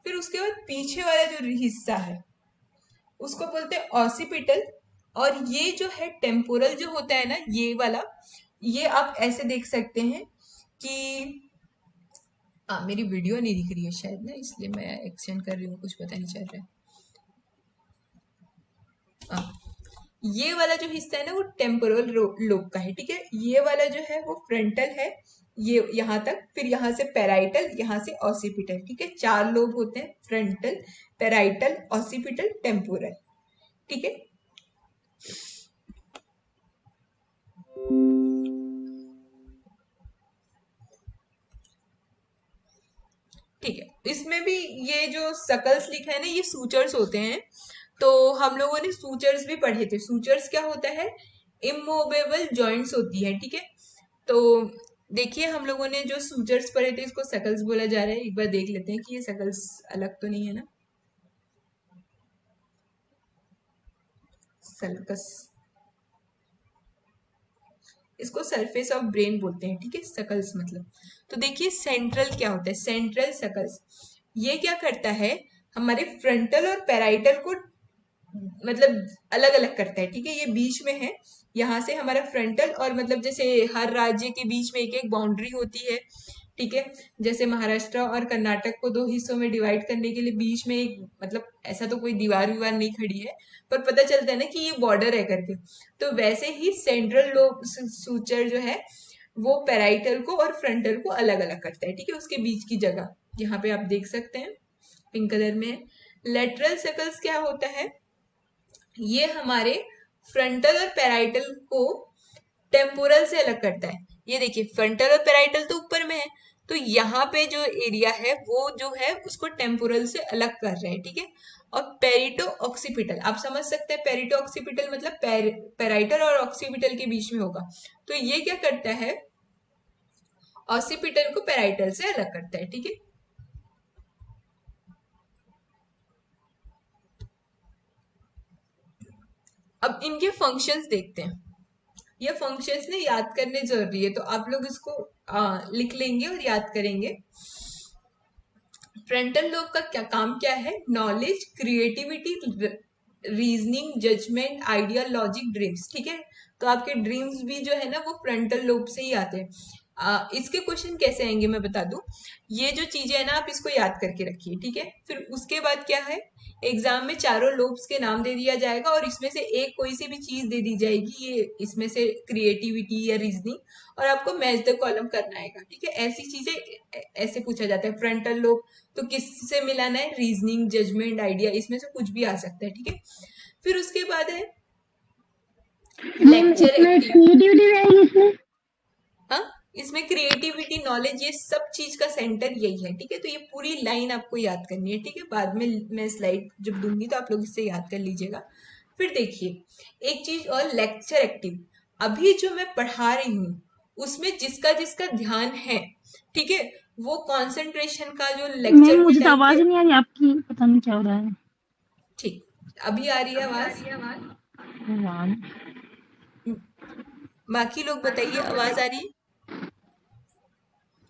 [SPEAKER 1] फिर उसके बाद पीछे वाला जो हिस्सा है, उसको बोलते हैं ऑसिपिटल। और ये जो है टेम्पोरल जो होता है ना, ये वाला, ये आप ऐसे देख सकते हैं कि मेरी वीडियो नहीं दिख रही है शायद ना, इसलिए मैं एक्सटेंड कर रही हूँ, कुछ पता नहीं चल रहा है। ये वाला जो हिस्सा है ना, वो टेम्पोरल लोब का है, ठीक है। ये वाला जो है वो फ्रंटल है, ये यहाँ तक, फिर यहाँ से पेराइटल, यहाँ से ऑसिपिटल, ठीक है। चार लोब होते हैं, फ्रंटल, पेराइटल, ऑसिपिटल, टेम्पोरल, ठीक है। ठीक है, इसमें भी ये जो सकल्स लिखा है ना, ये सूचर्स होते हैं। तो हम लोगों ने सूचर्स भी पढ़े थे। सूचर्स क्या होता है, इमूवेबल जॉइंट्स होती है, ठीक है। तो देखिए, हम लोगों ने जो सूचर्स पढ़े थे, इसको सकल्स बोला जा रहा है, एक बार देख लेते हैं कि ये सकल्स अलग तो नहीं है ना। सल्कस, इसको सरफेस ऑफ ब्रेन बोलते हैं, ठीक है, सकल्स मतलब। तो देखिए सेंट्रल क्या होता है, सेंट्रल सकल्स, ये क्या करता है, हमारे फ्रंटल और पैराइटल को मतलब अलग अलग करता है, ठीक है। ये बीच में है, यहाँ से हमारा फ्रंटल, और मतलब जैसे हर राज्य के बीच में एक एक बाउंड्री होती है, ठीक है। जैसे महाराष्ट्र और कर्नाटक को दो हिस्सों में डिवाइड करने के लिए बीच में एक, मतलब ऐसा तो कोई दीवार विवार नहीं खड़ी है, पर पता चलता है ना कि ये बॉर्डर है करके। तो वैसे ही सेंट्रल लोब सूचर जो है, वो पेराइटल को और फ्रंटल को अलग अलग करता है, ठीक है, उसके बीच की जगह यहाँ पे आप देख सकते हैं, पिंक कलर में है। लेटरल सर्कल्स क्या होता है, ये हमारे फ्रंटल और पेराइटल को टेम्पोरल से अलग करता है। ये देखिए, फ्रंटल और पेराइटल तो ऊपर में है, तो यहाँ पे जो एरिया है वो जो है उसको टेम्पोरल से अलग कर रहे हैं, ठीक है। और पेरिटो ऑक्सीपिटल, आप समझ सकते हैं, पेरिटो ऑक्सीपिटल मतलब पेराइटल और ऑक्सीपिटल के बीच में होगा। तो ये क्या करता है, ऑक्सीपिटल को पेराइटल से अलग करता है, ठीक है। अब इनके फंक्शंस देखते हैं। ये फंक्शंस ने याद करने जरूरी है, तो आप लोग इसको लिख लेंगे और याद करेंगे। फ्रंटल लोब का क्या काम क्या है, knowledge, creativity, reasoning, judgement, idea, logic, dreams, ठीक है। तो आपके ड्रीम्स भी जो है ना वो फ्रंटल लोब से ही आते हैं। इसके क्वेश्चन कैसे आएंगे मैं बता दूं। ये जो चीजें है ना आप इसको याद करके रखिए, ठीक है। फिर उसके बाद क्या है, एग्जाम में चारों लोब्स के नाम दे दिया जाएगा और इसमें से एक कोई सी भी चीज दे दी जाएगी, ये इसमें से क्रिएटिविटी या रीजनिंग, और आपको मैच द कॉलम करना आएगा, ठीक है। ऐसी चीजें ऐसे पूछा जाता है। फ्रंटल लोब तो किससे मिलाना है, रीजनिंग, जजमेंट, आइडिया, इसमें से कुछ भी आ सकता है, ठीक है। फिर उसके बाद है
[SPEAKER 2] मैम
[SPEAKER 1] लेक्चर
[SPEAKER 2] इसमें
[SPEAKER 1] एक्टिव।
[SPEAKER 2] क्रिएटिविटी रहेगी इसमें?
[SPEAKER 1] हाँ, इसमें क्रिएटिविटी, नॉलेज, ये सब चीज का सेंटर यही है, ठीक है। तो ये पूरी लाइन आपको याद करनी है, ठीक है। बाद में मैं स्लाइड जब दूंगी तो आप लोग इससे याद कर लीजिएगा। फिर देखिए एक चीज और, लेक्चर एक्टिव। अभी जो मैं पढ़ा रही हूँ उसमें जिसका जिसका ध्यान है, ठीक है, वो कंसंट्रेशन का जो
[SPEAKER 2] मैम
[SPEAKER 1] लेक्चर के
[SPEAKER 2] मुझे तो
[SPEAKER 1] टाइम
[SPEAKER 2] आवाज
[SPEAKER 1] पे,
[SPEAKER 2] ही नहीं आ रही आपकी, पता नहीं क्या हो रहा है।
[SPEAKER 1] ठीक, अभी आ रही है आवाज।
[SPEAKER 2] भगवान।
[SPEAKER 1] बाकी लोग बताइए, आवाज आ रही है?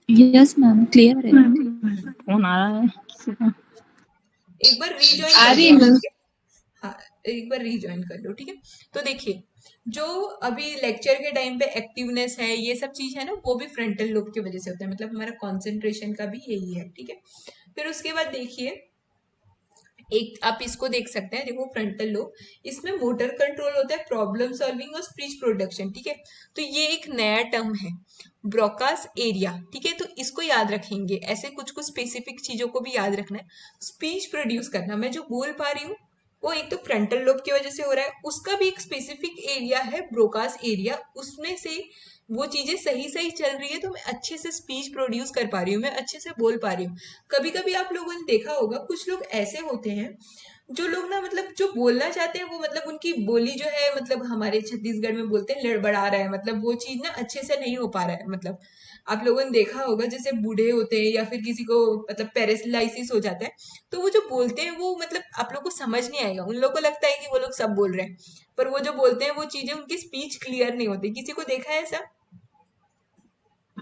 [SPEAKER 3] यस मैम, क्लियर है।
[SPEAKER 2] फोन आ रहा है किसी का।
[SPEAKER 1] एक बार रीजॉइन
[SPEAKER 3] आ
[SPEAKER 1] कर
[SPEAKER 3] रही
[SPEAKER 1] लो
[SPEAKER 3] है
[SPEAKER 1] आप,
[SPEAKER 3] मैम।
[SPEAKER 1] ठीक है। हाँ, एक बार रीजॉइन कर लो, ठीक है। तो देखिए जो अभी लेक्चर के टाइम पे एक्टिवनेस है, ये सब चीज है ना, वो भी फ्रंटल लोब की वजह से होता है, मतलब हमारा कंसंट्रेशन का भी यही है, ठीक है। फिर उसके बाद देखिए एक आप इसको देख सकते हैं, देखो फ्रंटल लोब, इसमें मोटर कंट्रोल होता है, प्रॉब्लम सॉल्विंग और स्पीच प्रोडक्शन, ठीक है। तो ये एक नया टर्म है, ब्रोकास एरिया, ठीक है। तो इसको याद रखेंगे, ऐसे कुछ कुछ स्पेसिफिक चीजों को भी याद रखना है। स्पीच प्रोड्यूस करना, मैं जो बोल पा रही हूँ वो एक तो फ्रंटल लोब की वजह से हो रहा है, उसका भी एक स्पेसिफिक एरिया है ब्रोकास एरिया, उसमें से वो चीजें सही सही चल रही है तो मैं अच्छे से स्पीच प्रोड्यूस कर पा रही हूँ, मैं अच्छे से बोल पा रही हूँ। कभी कभी आप लोगों ने देखा होगा कुछ लोग ऐसे होते हैं, जो लोग ना मतलब जो बोलना चाहते हैं वो मतलब उनकी बोली जो है, मतलब हमारे छत्तीसगढ़ में बोलते हैं लड़बड़ा रहा है, मतलब वो चीज ना अच्छे से नहीं हो पा रहा है। मतलब आप लोगों ने देखा होगा जैसे बूढ़े होते हैं या फिर किसी को मतलब पैरालिसिस हो जाता है, तो वो जो बोलते हैं वो मतलब आप लोग को समझ नहीं आएगा, उन लोग को लगता है कि वो लोग सब बोल रहे हैं, पर वो जो बोलते हैं वो चीजें उनकी स्पीच क्लियर नहीं होती। किसी को देखा है ऐसा?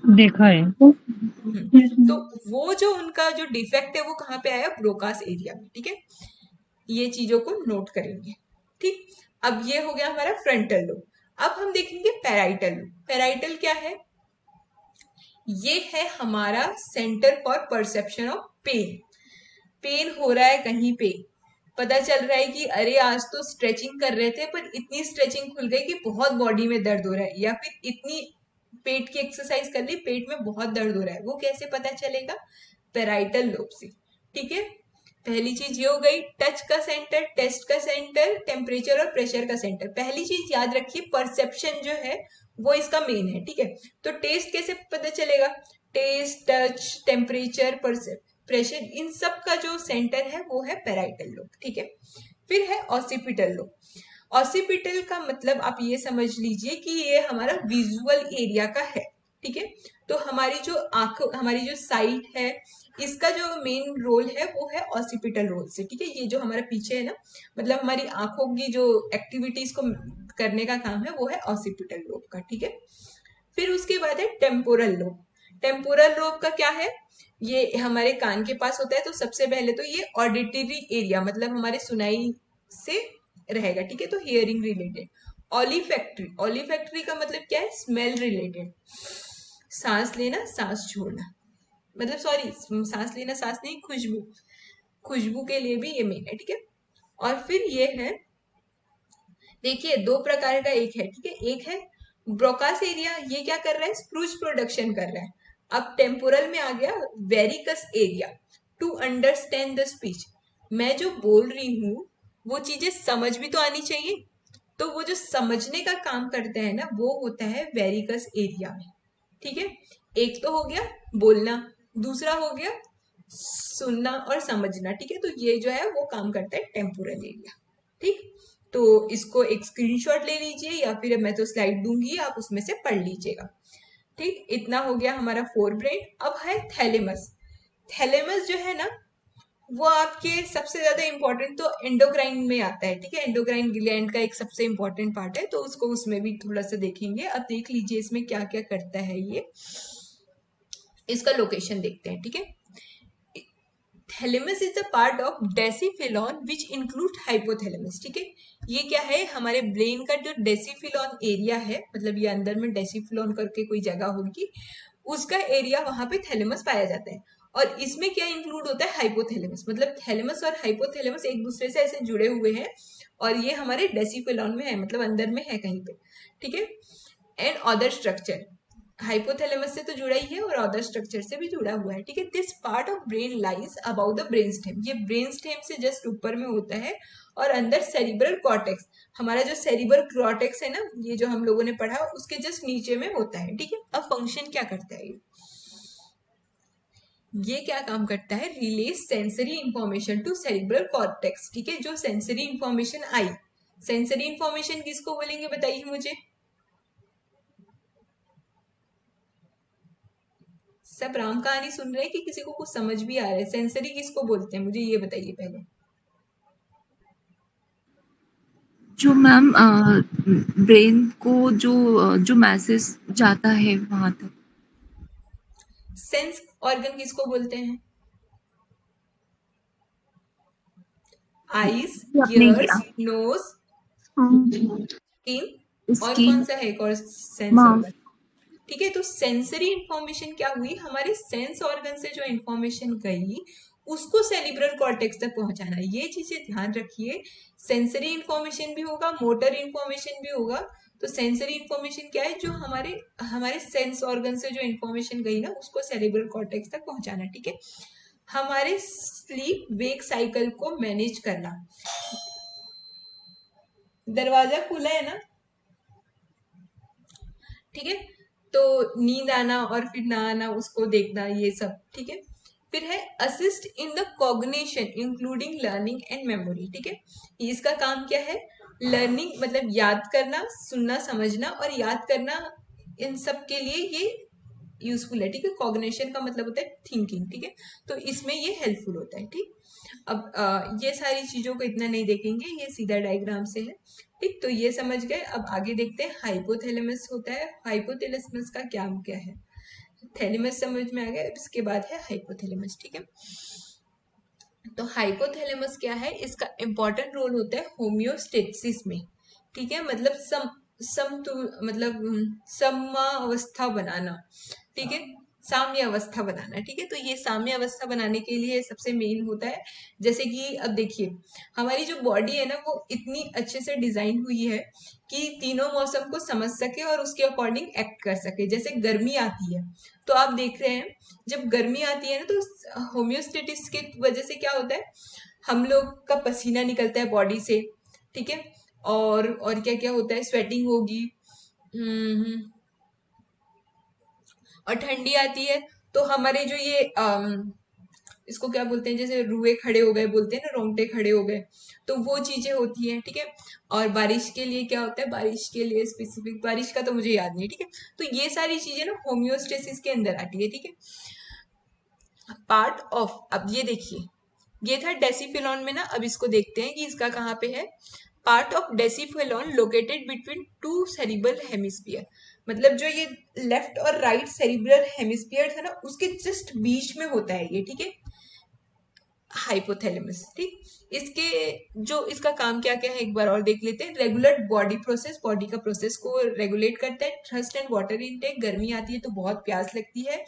[SPEAKER 2] देखा है।
[SPEAKER 1] तो वो जो उनका जो डिफेक्ट है वो कहाँ पे आया, ब्रोकास एरिया में, ठीक है। ये चीजों को नोट करेंगे, ठीक। अब ये हो गया हमारा फ्रंटल लोब। अब हम देखेंगे पैराइटल लोब। पैराइटल क्या है, ये है हमारा centre for perception of pain. Pain हो रहा है कहीं पे, पता चल रहा है कि अरे आज तो स्ट्रेचिंग कर रहे थे पर इतनी स्ट्रेचिंग खुल गई कि बहुत बॉडी में दर्द हो रहा है, या फिर इतनी पेट की एक्सरसाइज कर ली, पेट में बहुत दर्द हो रहा है, वो कैसे पता चलेगा, पैराइटल लोब से, ठीक है। पहली चीज ये हो गई, टच का सेंटर, टेस्ट का सेंटर, टेम्परेचर और प्रेशर का सेंटर। पहली चीज याद रखिए, परसेप्शन जो है वो इसका मेन है, ठीक है। तो टेस्ट कैसे पता चलेगा, टेस्ट, टच, टेम्परेचर, प्रेशर, इन सब का जो सेंटर है वो है पैराइटल लोब, ठीक है। फिर है ऑसिपिटल लोब। ऑसिपिटल का मतलब आप ये समझ लीजिए कि ये हमारा विजुअल एरिया का है, ठीक है। तो हमारी जो आंख, हमारी जो साइट है, इसका जो मेन रोल है वो है ऑसिपिटल रोल से, ठीक है। ये जो हमारा पीछे है ना, मतलब हमारी आंखों की जो एक्टिविटीज को करने का काम है वो है ऑसिपिटल लोब का, ठीक है। फिर उसके बाद है टेम्पोरल लोब। टेम्पोरल लोब का क्या है, ये हमारे कान के पास होता है। तो सबसे पहले तो ये ऑडिटरी एरिया, मतलब हमारे सुनाई से रहेगा, ठीक है। तो हियरिंग रिलेटेड। ऑलिफैक्ट्री, ऑलिफैक्ट्री का मतलब क्या है, स्मेल रिलेटेड, सांस लेना सांस छोड़ना, मतलब सॉरी, सांस लेना सांस नहीं, खुशबू, खुशबू के लिए भी ये मेन है, ठीक है। और फिर ये है, देखिए दो प्रकार का एक है, ठीक है। एक है ब्रोकास एरिया, ये क्या कर रहा है, स्प्रूज प्रोडक्शन कर रहा है। अब टेम्पोरल में आ गया Wernicke's area, to understand the speech, मैं जो बोल रही हूँ वो चीजें समझ भी तो आनी चाहिए, तो वो जो समझने का काम करता है ना वो होता है वेरिकस एरिया में, ठीक है। एक तो हो गया बोलना, दूसरा हो गया सुनना और समझना, ठीक है। तो ये जो है वो काम करता है टेम्पोरल एरिया, ठीक। तो इसको एक स्क्रीनशॉट ले लीजिए या फिर मैं तो स्लाइड दूंगी, आप उसमें से पढ़ लीजिएगा, ठीक। इतना हो गया हमारा फोर ब्रेन। अब है थैलेमस। थैलेमस जो है ना वो आपके सबसे ज्यादा इंपॉर्टेंट तो एंडोक्राइन में आता है, ठीक है। एंडोक्राइन ग्लैंड का एक सबसे इंपॉर्टेंट पार्ट है, तो उसको उसमें भी थोड़ा सा देखेंगे। अब देख लीजिए इसमें क्या क्या करता है ये, इसका लोकेशन देखते हैं, ठीक है। Thalamus is the part of diencephalon which include hypothalamus. ठीक है, ये क्या है, हमारे ब्रेन का जो डेसीफिलॉन एरिया है, मतलब ये अंदर में डेसीफिलॉन करके कोई जगह होगी, उसका एरिया वहां पे थैलेमस पाया जाता है। और इसमें क्या इंक्लूड होता है, हाइपोथैलेमस। मतलब थैलेमस और हाइपोथैलेमस एक दूसरे से ऐसे जुड़े हुए हैं, और ये हमारे डेसीफिलॉन में है, मतलब अंदर में है कहीं पे। ठीक है, एंड अदर स्ट्रक्चर, हाइपोथैलेमस से तो जुड़ा ही है और अदर स्ट्रक्चर से भी जुड़ा हुआ है। ठीक है, this part of brain lies about the brain stem, ये ब्रेन स्टेम से जस्ट ऊपर में होता है, और अंदर सेरिब्रल कॉर्टेक्स, हमारा जो सेरिब्रल कॉर्टेक्स है ना, ये जो हम लोगों ने पढ़ा, उसके जस्ट नीचे में होता है। ठीक है, अब फंक्शन क्या करता है, ये क्या काम करता है, release sensory information to cerebral cortex. ठीक है, जो सेंसरी इंफॉर्मेशन आई, सेंसरी इंफॉर्मेशन किसको बोलेंगे बताइए मुझे, सब राम कहानी सुन रहे हैं कि किसी को कुछ समझ भी आ रहा है, सेंसरी किसको बोलते हैं मुझे ये बताइए पहले।
[SPEAKER 4] जो मैम ब्रेन को जो मैसेज जाता है वहां तक।
[SPEAKER 1] सेंस ऑर्गन किसको बोलते हैं, आईज,
[SPEAKER 4] आपने
[SPEAKER 1] ईयर्स,
[SPEAKER 4] किया
[SPEAKER 1] नोज,
[SPEAKER 2] हाँ,
[SPEAKER 1] स्किन, और
[SPEAKER 4] इसकी
[SPEAKER 1] कौन सा है एक और सेंस
[SPEAKER 4] माउथ।
[SPEAKER 1] ऑर्गन। ठीक है, तो सेंसरी इंफॉर्मेशन क्या हुई, हमारे सेंस ऑर्गन से जो इंफॉर्मेशन गई उसको सेरिब्रल कॉर्टेक्स तक पहुंचाना, ये चीजें ध्यान रखिए। सेंसरी इंफॉर्मेशन भी होगा, मोटर इंफॉर्मेशन भी होगा। तो सेंसरी इंफॉर्मेशन क्या है, जो हमारे हमारे सेंस ऑर्गन से जो इंफॉर्मेशन गई ना, उसको सेरिब्रल कॉर्टेक्स तक पहुंचाना। ठीक है, हमारे स्लीप वेक साइकिल को मैनेज करना। दरवाजा खुला है ना, ठीक है, तो नींद आना और फिर ना आना उसको देखना, ये सब। ठीक है, फिर है assist in the cognition including learning and memory. ठीक है, इसका काम क्या है, लर्निंग मतलब याद करना, सुनना समझना और याद करना, इन सब के लिए ये यूजफुल है। ठीक है, कॉग्निशन का मतलब होता है थिंकिंग। ठीक है, तो इसमें ये हेल्पफुल होता है। ठीक, अब ये सारी चीजों को इतना नहीं देखेंगे, ये सीधा डायग्राम से है। ठीक, तो ये समझ गए। अब आगे देखते हैं हाइपोथैलेमस होता है, हाइपोथैलेमस का क्या क्या है। थैलेमस समझ में आ गया, इसके बाद है हाइपोथैलेमस। ठीक है, तो हाइपोथैलेमस क्या है, इसका इंपॉर्टेंट रोल होता है होम्योस्टेसिस में। ठीक है, मतलब मतलब समावस्था बनाना। ठीक है, साम्य अवस्था बनाना। ठीक है, तो ये साम्य अवस्था बनाने के लिए सबसे मेन होता है, जैसे कि अब देखिए हमारी जो बॉडी है ना, वो इतनी अच्छे से डिजाइन हुई है कि तीनों मौसम को समझ सके और उसके अकॉर्डिंग एक्ट कर सके। जैसे गर्मी आती है तो आप देख रहे हैं, जब गर्मी आती है ना, तो होम्योस्टेटिस की वजह से क्या होता है, हम लोग का पसीना निकलता है बॉडी से। ठीक है, और क्या क्या होता है, स्वेटिंग होगी। और ठंडी आती है तो हमारे जो ये इसको क्या बोलते हैं, जैसे रुए खड़े हो गए बोलते हैं ना, रोंगटे खड़े हो गए, तो वो चीजें होती हैं। ठीक है, और बारिश के लिए क्या होता है, बारिश के लिए स्पेसिफिक, बारिश का तो मुझे याद नहीं। ठीक है, तो ये सारी चीजें ना होम्योस्टेसिस के अंदर आती है। ठीक है, पार्ट ऑफ, अब ये देखिए, ये था डेसीफिलॉन में ना, अब इसको देखते हैं कि इसका कहाँ पे है। Part of diencephalon located between two cerebral hemisphere, मतलब जो ये लेफ्ट और राइट सेरिब्रल हेमिस्फीयर है ना, उसके जस्ट बीच में होता है ये। ठीक है, हाइपोथैलेमस। ठीक, इसके जो इसका काम क्या क्या है एक बार और देख लेते हैं। रेगुलर बॉडी प्रोसेस, बॉडी का प्रोसेस को रेगुलेट करता है। थ्रस्ट एंड वाटर इनटेक, गर्मी आती है तो बहुत प्यास लगती है,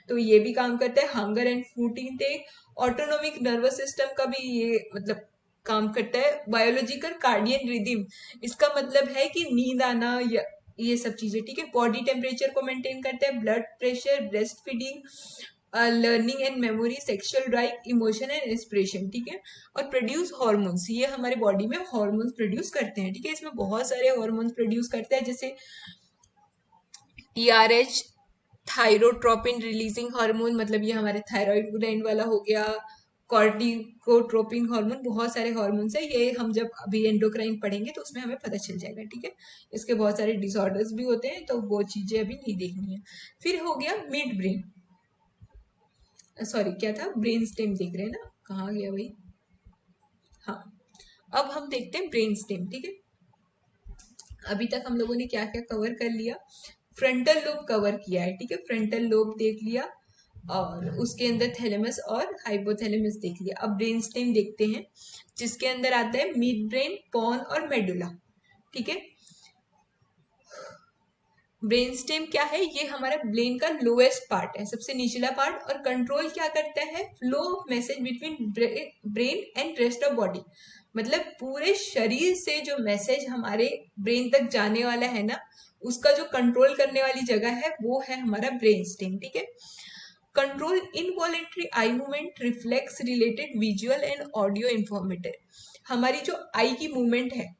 [SPEAKER 1] तो ये भी काम करता है। Hunger and food intake, autonomic nervous system का भी ये मतलब काम करता है। बायोलॉजिकल कार्डियन रिदम, इसका मतलब है कि नींद आना या ये सब चीजें। ठीक है, बॉडी टेम्परेचर को मेंटेन करता है। Blood pressure, breast feeding, learning and memory, sexual drive, emotion and inspiration. ठीक है, और प्रोड्यूस हॉर्मोन्स, ये हमारे बॉडी में हॉर्मोन्स प्रोड्यूस करते हैं। ठीक है, इसमें बहुत सारे हॉर्मोन्स प्रोड्यूस करते हैं, जैसे टीआरएच, थायरोट्रोपिन रिलीजिंग हार्मोन, मतलब ये हमारे थायराइड ग्लैंड वाला हो गया। कॉर्टिकोट्रोपिन हार्मोन, बहुत सारे हार्मोन्स है, ये हम जब अभी एंडोक्राइन पढ़ेंगे तो उसमें हमें पता चल जाएगा। ठीक है, इसके बहुत सारे डिसऑर्डर्स भी होते हैं, तो वो चीजें अभी नहीं देखनी है। फिर हो गया मिड ब्रेन, सॉरी क्या था, ब्रेन स्टेम देख रहे हैं ना, कहाँ गया भाई। हाँ, अब हम देखते हैं ब्रेन स्टेम। ठीक है, अभी तक हम लोगों ने क्या क्या कवर कर लिया, फ्रंटल लोब कवर किया है। ठीक है, फ्रंटल लोब देख लिया, और उसके अंदर थैलेमस और हाइपोथैलेमस देख लिया। अब ब्रेन स्टेम देखते हैं, जिसके अंदर आता है मिड ब्रेन, पॉन और मेडुला। ठीक है, ब्रेन स्टेम क्या है? ये हमारा ब्रेन का लोएस्ट पार्ट है, सबसे निचला पार्ट, और कंट्रोल क्या करता है? Flow of message between brain and rest of body. मतलब पूरे शरीर से जो मैसेज हमारे ब्रेन तक जाने वाला है ना, उसका जो कंट्रोल करने वाली जगह है वो है हमारा ब्रेन स्टेम। ठीक है, control involuntary eye movement, reflex related visual and audio informative. हमारी जो आई की मूवमेंट है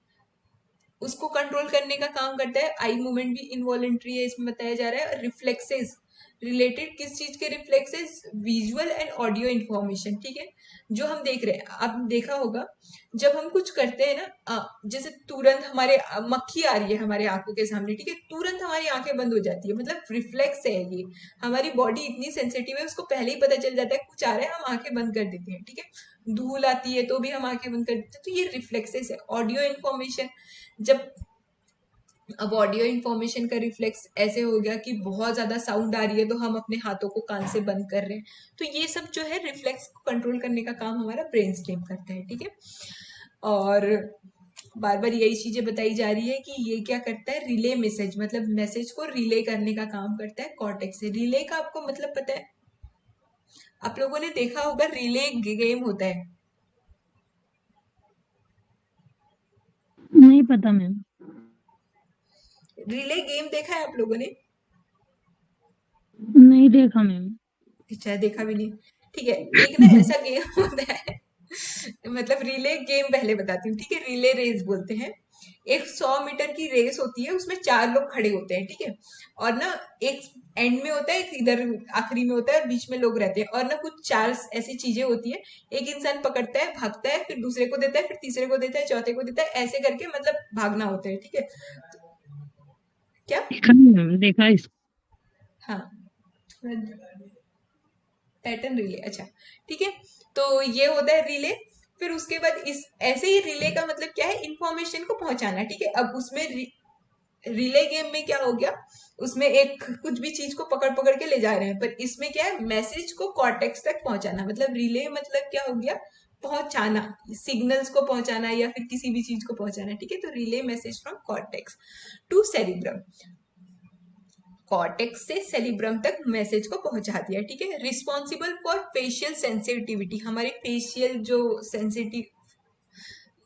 [SPEAKER 1] उसको कंट्रोल करने का काम करता है। आई मूवमेंट भी इनवॉलेंट्री है इसमें बताया जा रहा है। रिफ्लेक्सेस रिलेटेड, किस चीज के reflexes? Visual and audio information. ठीक है, जो हम देख रहे हैं, आपने देखा होगा जब हम कुछ करते हैं ना, जैसे तुरंत हमारे मक्खी आ रही है हमारे आंखों के सामने, ठीक है, तुरंत हमारी आंखें बंद हो जाती है, मतलब रिफ्लेक्स है ये। हमारी बॉडी इतनी सेंसिटिव है, उसको पहले ही पता चल जाता है कुछ आ रहा है, हम आंखें बंद कर देते हैं। ठीक है, धूल आती है तो भी हम आंखें बंद कर देते हैं, तो ये रिफ्लेक्सेस है। ऑडियो इन्फॉर्मेशन, जब अब ऑडियो इन्फॉर्मेशन का रिफ्लेक्स ऐसे हो गया कि बहुत ज्यादा साउंड आ रही है तो हम अपने हाथों को कान से बंद कर रहे हैं, तो ये सब जो है रिफ्लेक्स को कंट्रोल करने का काम हमारा ब्रेन स्टेम करता है। ठीक है, और बार बार यही चीजें बताई जा रही है कि ये क्या करता है? रिले मैसेज, मतलब मैसेज को रिले करने का काम करता है कॉर्टेक्स से। रिले का आपको मतलब पता है? आप लोगों ने देखा होगा रिले गेम होता है।
[SPEAKER 2] नहीं पता मैम।
[SPEAKER 1] रिले गेम देखा है आप लोगों ने?
[SPEAKER 2] नहीं देखा मैम।
[SPEAKER 1] अच्छा, देखा भी नहीं। ठीक है, एक ना ऐसा गेम होता है, मतलब रिले गेम पहले बताती हूँ। ठीक है, रिले रेस बोलते हैं। एक 100 मीटर की रेस होती है, उसमें 4 लोग खड़े होते हैं। ठीक है, और ना एक एंड में होता है, एक इधर आखिरी में होता है, और बीच में लोग रहते हैं। और ना कुछ 4 ऐसी चीजें होती है, एक इंसान पकड़ता है, भागता है, फिर दूसरे को देता है, फिर तीसरे को देता है, चौथे को देता है, ऐसे करके मतलब भागना होता है। ठीक है, क्या?
[SPEAKER 2] देखा नहीं मैम, देखा इसको।
[SPEAKER 1] हाँ, पैटर्न रिले। अच्छा, ठीक है, तो ये होता है रिले। फिर उसके बाद इस ऐसे ही रिले का मतलब क्या है? इंफॉर्मेशन को पहुंचाना। ठीक है, अब उसमें रिले गेम में क्या हो गया? उसमें एक कुछ भी चीज को पकड़ पकड़ के ले जा रहे हैं, पर इसमें क्या है? मैसेज को कॉर्टेक्स तक पहुंचाना। मतलब रिले मतलब क्या हो गया? पहुंचाना, सिग्नल्स को पहुंचाना या फिर किसी भी चीज को पहुंचाना। ठीक है, तो relay message from cortex to cerebrum, cortex से सेरिब्रम तक मैसेज को पहुंचा दिया। ठीक है, रिस्पॉन्सिबल फॉर फेशियल सेंसिटिविटी, हमारे फेशियल जो सेंसिटिव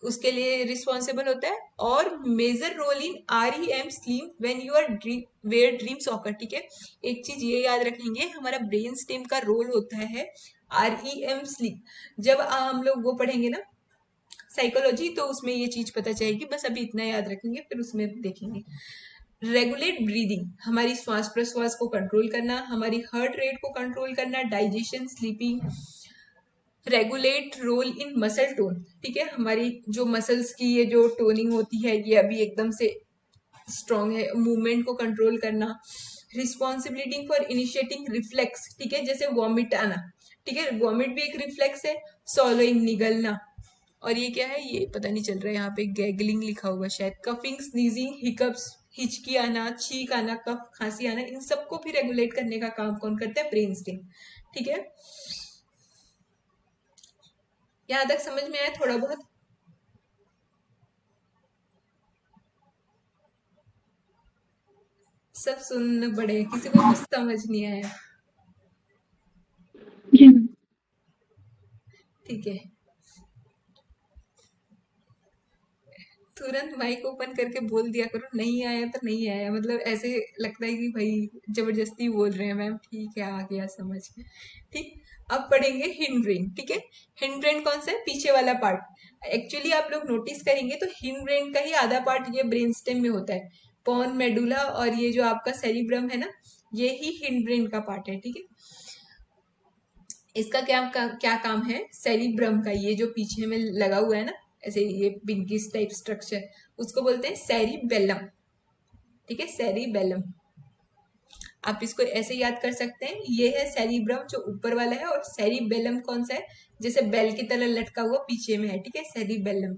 [SPEAKER 1] उसके लिए रिस्पॉन्सिबल होता है। और major role in REM sleep when you are where dreams occur. ठीक है, एक चीज ये याद रखेंगे, हमारा ब्रेन स्टेम का रोल होता है REM स्लीप। जब हम लोग वो पढ़ेंगे ना साइकोलॉजी, तो उसमें ये चीज पता चलेगी। बस अभी इतना याद रखेंगे, फिर उसमें देखेंगे। रेगुलेट ब्रीदिंग, हमारी श्वास प्रश्वास को कंट्रोल करना, हमारी हार्ट रेट को कंट्रोल करना, digestion, sleeping. Regulate role in muscle tone. ठीक है, हमारी जो मसल्स की ये जो टोनिंग होती है, ये अभी एकदम से स्ट्रॉन्ग है, मूवमेंट को कंट्रोल करना। Responsibility for initiating reflex. ठीक है, जैसे वॉमिट आना। ठीक है, वॉमिट भी एक रिफ्लेक्स है। सॉलोइंग, निगलना। और ये क्या है? ये पता नहीं चल रहा है, यहाँ पे गैगलिंग लिखा होगा शायद। कफिंग, स्नीजिंग, हिकअप्स, हिचकी आना, छींक आना, कफ, खांसी आना, इन सबको भी रेगुलेट करने का काम कौन करता है? Brain stem. ठीक है, यहाँ तक समझ में आया थोड़ा बहुत? सब सुनने पड़े, किसी को कुछ समझ नहीं आया?
[SPEAKER 2] जी मैम।
[SPEAKER 1] ठीक है, तुरंत माइक ओपन करके बोल दिया करो, नहीं आया तो नहीं आया, मतलब ऐसे लगता है कि भाई जबरदस्ती बोल रहे हैं। मैम ठीक है, आ गया समझ। ठीक, अब पढ़ेंगे हिंड ब्रेन। ठीक है, हिंड ब्रेन कौन सा है? पीछे वाला पार्ट। एक्चुअली आप लोग नोटिस करेंगे तो हिंड ब्रेन का ही आधा पार्ट ये ब्रेन स्टेम में होता है। पॉन, मेडुला और ये जो आपका सेरिब्रम है ना, ये ही हिंड ब्रेन का पार्ट है। ठीक है, इसका क्या काम है? सेरिब्रम का ये जो पीछे में लगा हुआ है ना, ऐसे ये पिंकिश टाइप स्ट्रक्चर, उसको बोलते हैं सेरिबेलम। ठीक है, सेरिबेलम। आप इसको ऐसे याद कर सकते हैं, ये है सेरिब्रम जो ऊपर वाला है, और सेरिबेलम कौन सा है? जैसे बेल की तरह लटका हुआ पीछे में है। ठीक है, cerebellum.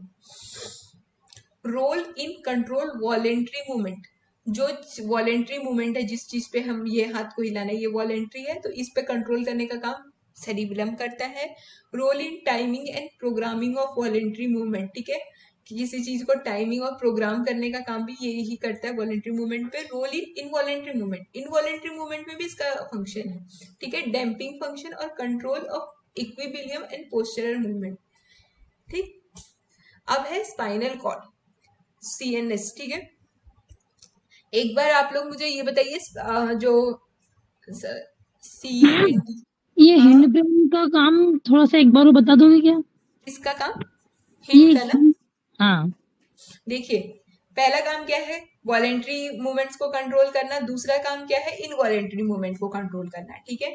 [SPEAKER 1] Role in control voluntary movement, जो वॉलेंट्री मूवमेंट है, जिस चीज पे हम ये हाथ को हिलाना है ये वॉलेंट्री है, तो इस पे कंट्रोल करने का काम सेरिबेलम करता है। Role in timing and programming of voluntary movement, ठीक है, कि किसी चीज को टाइमिंग और प्रोग्राम करने का काम भी यही करता है वॉलेंट्री मूवमेंट पे। Role in involuntary movement, involuntary movement में भी इसका फंक्शन है, ठीक है, डैम्पिंग फंक्शन और control of equilibrium and postural movement. ठीक, अब है स्पाइनल कॉर्ड, सीएनएस, ठीक है। एक बार आप लोग मुझे ये बताइए, जो
[SPEAKER 2] मैम
[SPEAKER 1] CND,
[SPEAKER 2] ये
[SPEAKER 1] हाँ
[SPEAKER 2] हैंड ब्रेन का काम थोड़ा सा एक बार वो बता दोगे क्या?
[SPEAKER 1] इसका काम
[SPEAKER 2] ये
[SPEAKER 1] हिंड का ना,
[SPEAKER 2] हाँ
[SPEAKER 1] देखिए पहला काम क्या है, वॉलेंट्री मूवमेंट्स को कंट्रोल करना, दूसरा काम क्या है, इनवॉलेंट्री मूवमेंट को कंट्रोल करना, ठीक है।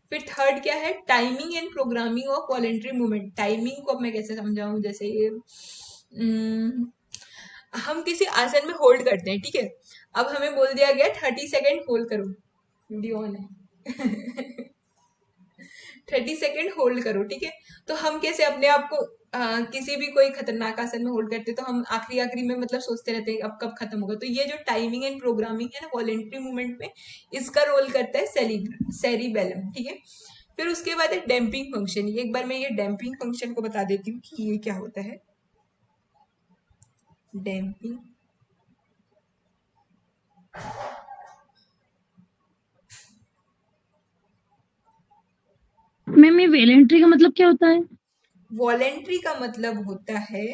[SPEAKER 1] फिर थर्ड क्या है, timing and programming of voluntary movement. Timing को अब मैं कैसे समझाऊं, जैसे ये हम किसी आसन में होल्ड करते हैं, ठीक है, अब हमें बोल दिया गया 30 सेकेंड होल्ड करो, वीडियो ऑन है 30 सेकेंड होल्ड करो, ठीक है। तो हम कैसे अपने आप को किसी भी कोई खतरनाक आसन में होल्ड करते हैं, तो हम आखिरी आखिरी में मतलब सोचते रहते हैं अब कब खत्म होगा। तो ये जो टाइमिंग एंड प्रोग्रामिंग है ना वॉलेंट्री मूवमेंट में, इसका रोल करता है सेरिबेलम, ठीक है। फिर उसके बाद है डैम्पिंग फंक्शन। एक बार मैं ये डैम्पिंग फंक्शन को बता देती हूँ कि ये क्या होता है। डैम्पिंग,
[SPEAKER 2] मैम ये वॉलेंट्री का मतलब क्या होता है?
[SPEAKER 1] वॉलेंट्री का मतलब होता है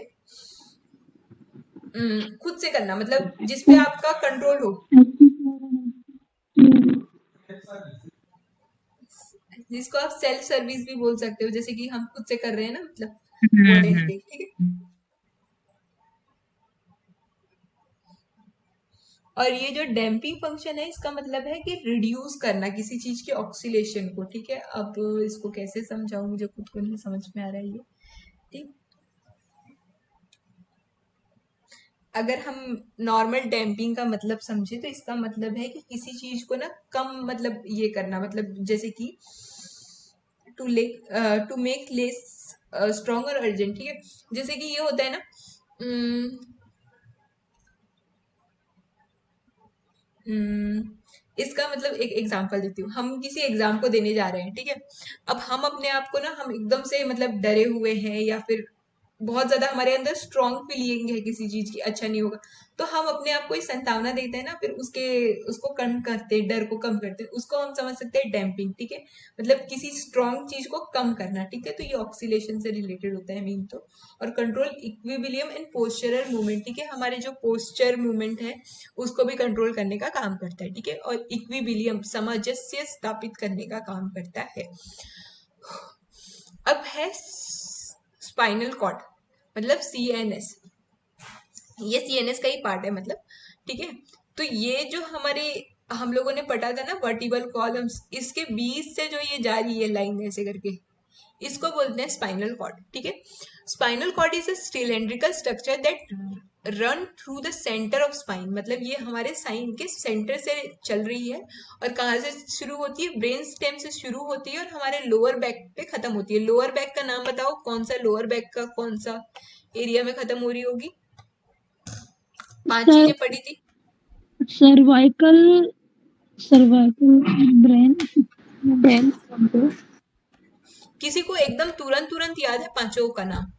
[SPEAKER 1] खुद से करना, मतलब जिसपे आपका कंट्रोल हो, जिसको आप सेल्फ सर्विस भी बोल सकते हो, जैसे कि हम खुद से कर रहे हैं ना, मतलब वॉलेंट्री, ठीक है। और ये जो डैम्पिंग फंक्शन है, इसका मतलब है कि रिड्यूस करना किसी चीज के ऑक्सीलेशन को, ठीक है। अब इसको कैसे समझाऊं, मुझे खुद को नहीं समझ में आ रहा है ये, ठीक। अगर हम नॉर्मल डैम्पिंग का मतलब समझे, तो इसका मतलब है कि किसी चीज को ना कम, मतलब ये करना, मतलब जैसे कि टू मेक लेस स्ट्रॉन्ग और अर्जेंट, ठीक है। जैसे कि ये होता है ना, इसका मतलब एक एग्जांपल देती हूँ। हम किसी एग्जाम को देने जा रहे हैं, ठीक है। अब हम अपने आप को ना, हम एकदम से मतलब डरे हुए हैं, या फिर बहुत ज्यादा हमारे अंदर स्ट्रॉन्ग फीलिंग है किसी चीज की, अच्छा नहीं होगा, तो हम अपने आप को एक संतावना देते हैं ना, फिर उसको कम करते हैं, डर को कम करते हैं, उसको हम समझ सकते हैं डैम्पिंग, ठीक है। मतलब किसी स्ट्रॉन्ग चीज को कम करना, ठीक है। तो ये ऑक्सीलेशन से रिलेटेड होता है मेन तो। और control equilibrium and postural movement, ठीक है, हमारे जो पोस्चर मूवमेंट है उसको भी कंट्रोल करने का काम करता है, ठीक है। और इक्विलिब्रियम, सामंजस्य स्थापित करने का काम करता है। अब है स्पाइनल कॉर्ड, मतलब CNS। ये CNS का ही पार्ट है, मतलब, ठीक है। तो ये जो हमारे हम लोगों ने पढ़ा था ना वर्टिबल कॉलम्स, इसके बीच से जो ये जा रही है लाइन ऐसे करके, इसको बोलते हैं स्पाइनल कॉर्ड, ठीक है। Spinal cord is a cylindrical structure that run through the center of spine, मतलब ये हमारे साइन के सेंटर से चल रही है। और कहाँ से शुरू होती है, ब्रेन स्टेम से शुरू होती है और हमारे लोअर बैक पे खत्म होती है। लोअर बैक का नाम बताओ, कौन सा लोअर बैक का कौन सा एरिया में खत्म हो रही होगी? 5 चीजें पढ़ी थी।
[SPEAKER 2] सर्वाइकल, सर्वाइकल, ब्रेन,
[SPEAKER 1] किसी को एकदम तुरंत तुरंत याद है पांचों का नाम?